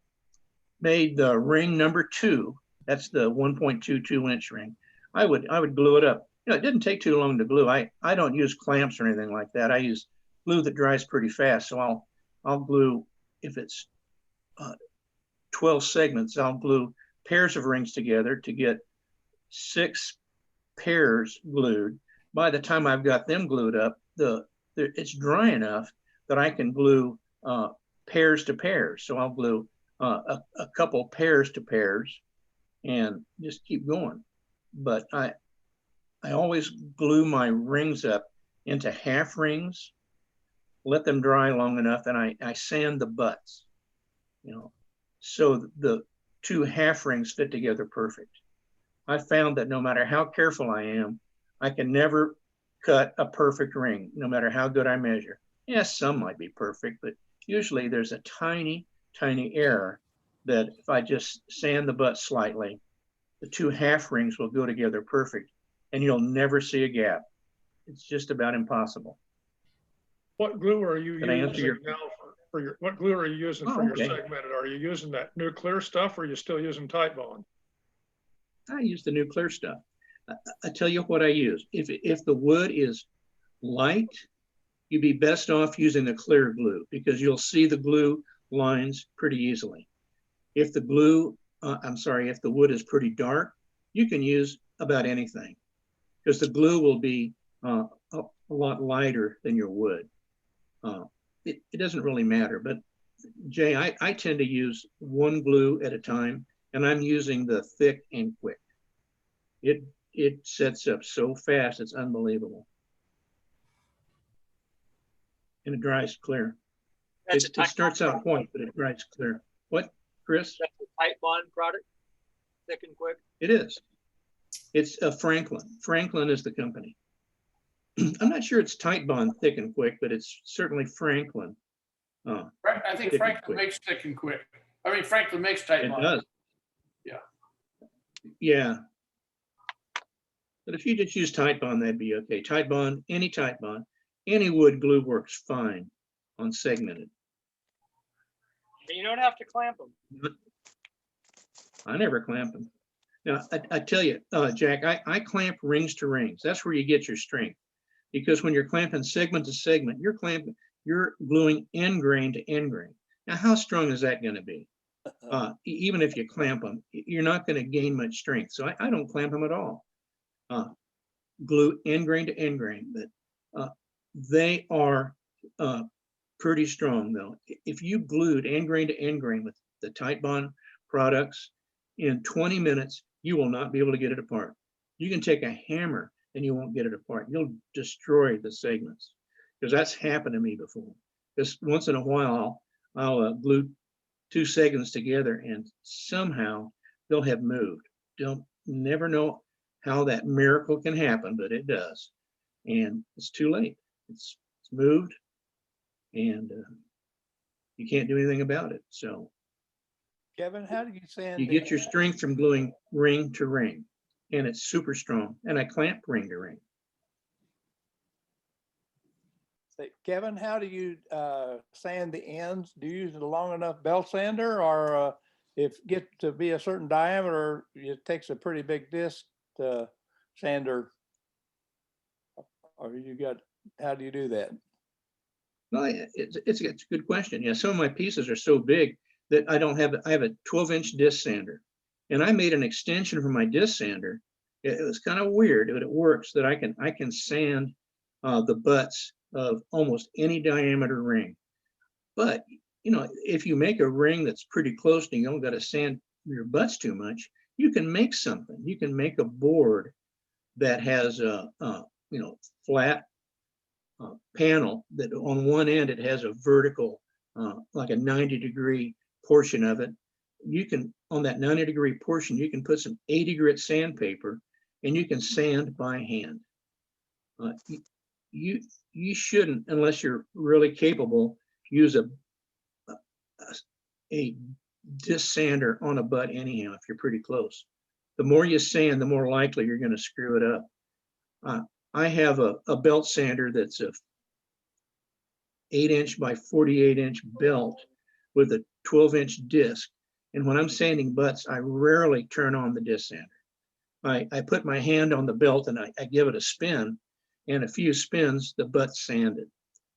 made the ring number 2, that's the 1.22 inch ring, I would glue it up. It didn't take too long to glue. I don't use clamps or anything like that. I use glue that dries pretty fast. So I'll glue, if it's 12 segments, I'll glue pairs of rings together to get 6 pairs glued. By the time I've got them glued up, it's dry enough that I can glue pairs to pairs. So I'll glue a couple pairs to pairs and just keep going. But I always glue my rings up into half rings, let them dry long enough, and I sand the butts, so the 2 half rings fit together perfect. I found that no matter how careful I am, I can never cut a perfect ring, no matter how good I measure. Yes, some might be perfect, but usually there's a tiny, tiny error that if I just sand the butt slightly, the 2 half rings will go together perfect, and you'll never see a gap. It's just about impossible. What glue are you Can I answer using now for your, what glue are you using for your okay. segmented? Are you using that new clear stuff, or are you still using Tite Bond? I use the new clear stuff. I tell you what I use. If the wood is light, you'd be best off using the clear glue because you'll see the glue lines pretty easily. If the glue, if the wood is pretty dark, you can use about anything because the glue will be a lot lighter than your wood. It doesn't really matter, but Jay, I tend to use one glue at a time, and I'm using the thick and quick. It sets up so fast, it's unbelievable. And it dries clear. It starts out white, but it dries clear. What, Chris? That's a Tite Bond product, thick and quick. It is. It's Franklin. Franklin is the company. I'm not sure it's Tite Bond thick and quick, but it's certainly Franklin. I think Franklin makes thick and quick. I mean, Franklin makes Tite Bond. It does. Yeah. Yeah. But if you just use Tite Bond, that'd be okay. Tite Bond, any wood glue works fine on segmented. And you don't have to clamp them. I never clamp them. Now, I tell you, Jack, I clamp rings to rings. That's where you get your strength. Because when you're clamping segment to segment, you're gluing end grain to end grain. Now, how strong is that going to be? Even if you clamp them, you're not going to gain much strength. So I don't clamp them at all. Glue end grain to end grain, but they are pretty strong though. If you glued end grain to end grain with the Tite Bond products, in 20 minutes, you will not be able to get it apart. You can take a hammer and you won't get it apart. You'll destroy the segments because that's happened to me before. Because once in a while, I'll glue 2 segments together and somehow they'll have moved. Don't never know how that miracle can happen, but it does. And it's too late. It's moved and you can't do anything about it. So Kevin, how do you sand? You get your strength from gluing ring to ring, and it's super strong. And I clamp ring to ring. Kevin, how do you sand the ends? Do you use a long enough belt sander, or if get to be a certain diameter, it takes a pretty big disc sander? Or how do you do that? Well, it's a good question. Yeah, some of my pieces are so big that I have a 12-inch disc sander, and I made an extension for my disc sander. It was kind of weird, but it works that I can sand the butts of almost any diameter ring. But if you make a ring that's pretty close and you don't got to sand your butts too much, you can make something. You can make a board that has a flat panel that on one end it has a vertical, like a 90-degree portion of it. You can, on that 90-degree portion, you can put some 80 grit sandpaper, and you can sand by hand. You shouldn't, unless you're really capable, use a disc sander on a butt anyhow if you're pretty close. The more you sand, the more likely you're going to screw it up. I have a belt sander that's a 8-inch by 48-inch belt with a 12-inch disc. And when I'm sanding butts, I rarely turn on the disc sander. I put my hand on the belt and I give it a spin, and a few spins, the butt's sanded.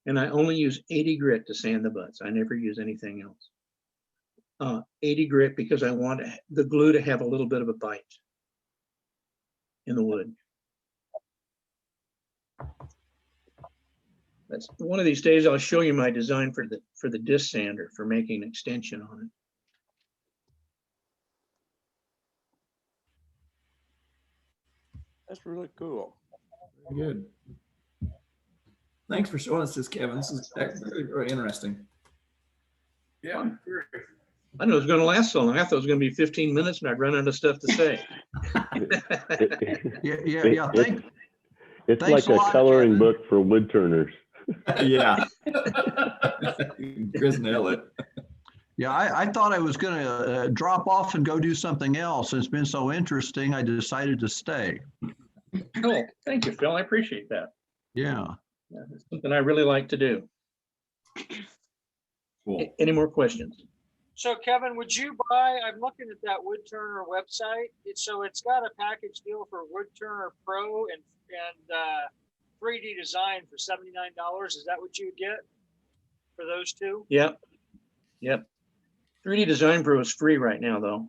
And I only use 80 grit to sand the butts. I never use anything else. 80 grit because I want the glue to have a little bit of a bite in the wood. That's one of these days I'll show you my design for the disc sander for making an extension on it. That's really cool. Very good. Thanks for showing us this, Kevin. This is very, very interesting. Yeah. I know it was going to last so long. I thought it was going to be 15 minutes and I'd run out of stuff to say. Yeah. It's Thanks like a a lot, coloring Kevin. book for woodturners. Yeah. Chris Neelley. Yeah, I thought I was going to drop off and go do something else. It's been so interesting, I decided to stay. Cool. Thank you, Phil. I appreciate that. Yeah. Yeah, it's something I really like to do. Cool. Any more questions? So Kevin, would you buy, I'm looking at that Woodturner website. So it's got a package deal for Woodturner Pro and 3D design for $79. Is that what you would get for those two? Yep. 3D Design Pro is free right now though,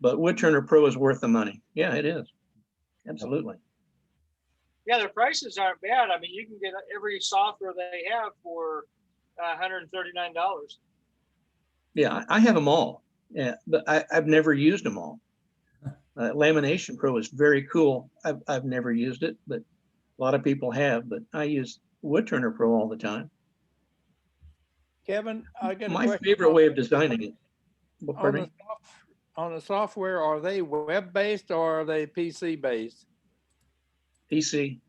but Woodturner Pro is worth the money. Yeah, it is. Absolutely. Yeah, their prices aren't bad. I mean, you can get every software they have for $139. Yeah, I have them all. Yeah, but I've never used them all. Lamination Pro is very cool. I've never used it, but a lot of people have. But I use Woodturner Pro all the time. Kevin, I got a My question. favorite way of designing it. Well, pardon me? On the software, are they web-based or are they PC-based? PC.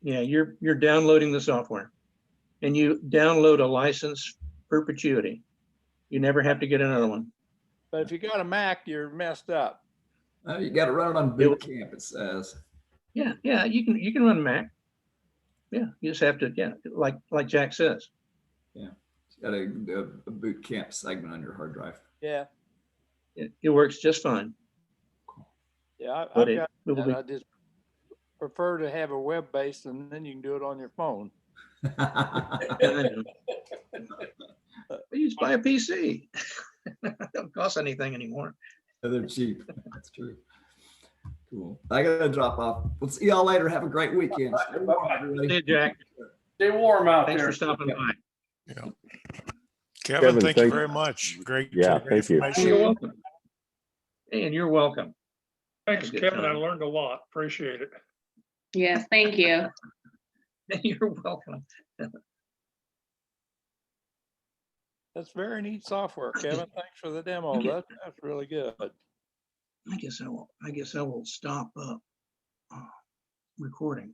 Yeah, you're downloading the software, and you download a license perpetuity. You never have to get another one. But if you got a Mac, you're messed up. You got to run it on boot camp, it says. Yeah, you can run Mac. Yeah, you just have to, like Jack says. Yeah, you got a boot camp segment on your hard drive. Yeah. It works just fine. Yeah, But I just prefer to have a web base, and then you can do it on your phone. I just buy a PC. It don't cost anything anymore. They're cheap. That's true. Cool. I gotta drop off. We'll see y'all later. Have a great weekend. Hey, Jack. Stay warm out Thanks there. for stopping by. Yeah. Kevin, thank you very much. Great. Yeah, great thank you. information. You're welcome. Hey, and you're welcome. Thanks, Good Kevin. I time. learned a lot. Appreciate it. Yes, thank you. You're welcome. That's very neat software, Kevin. Thanks for the demo. Okay. That's really good. I guess I will stop recording.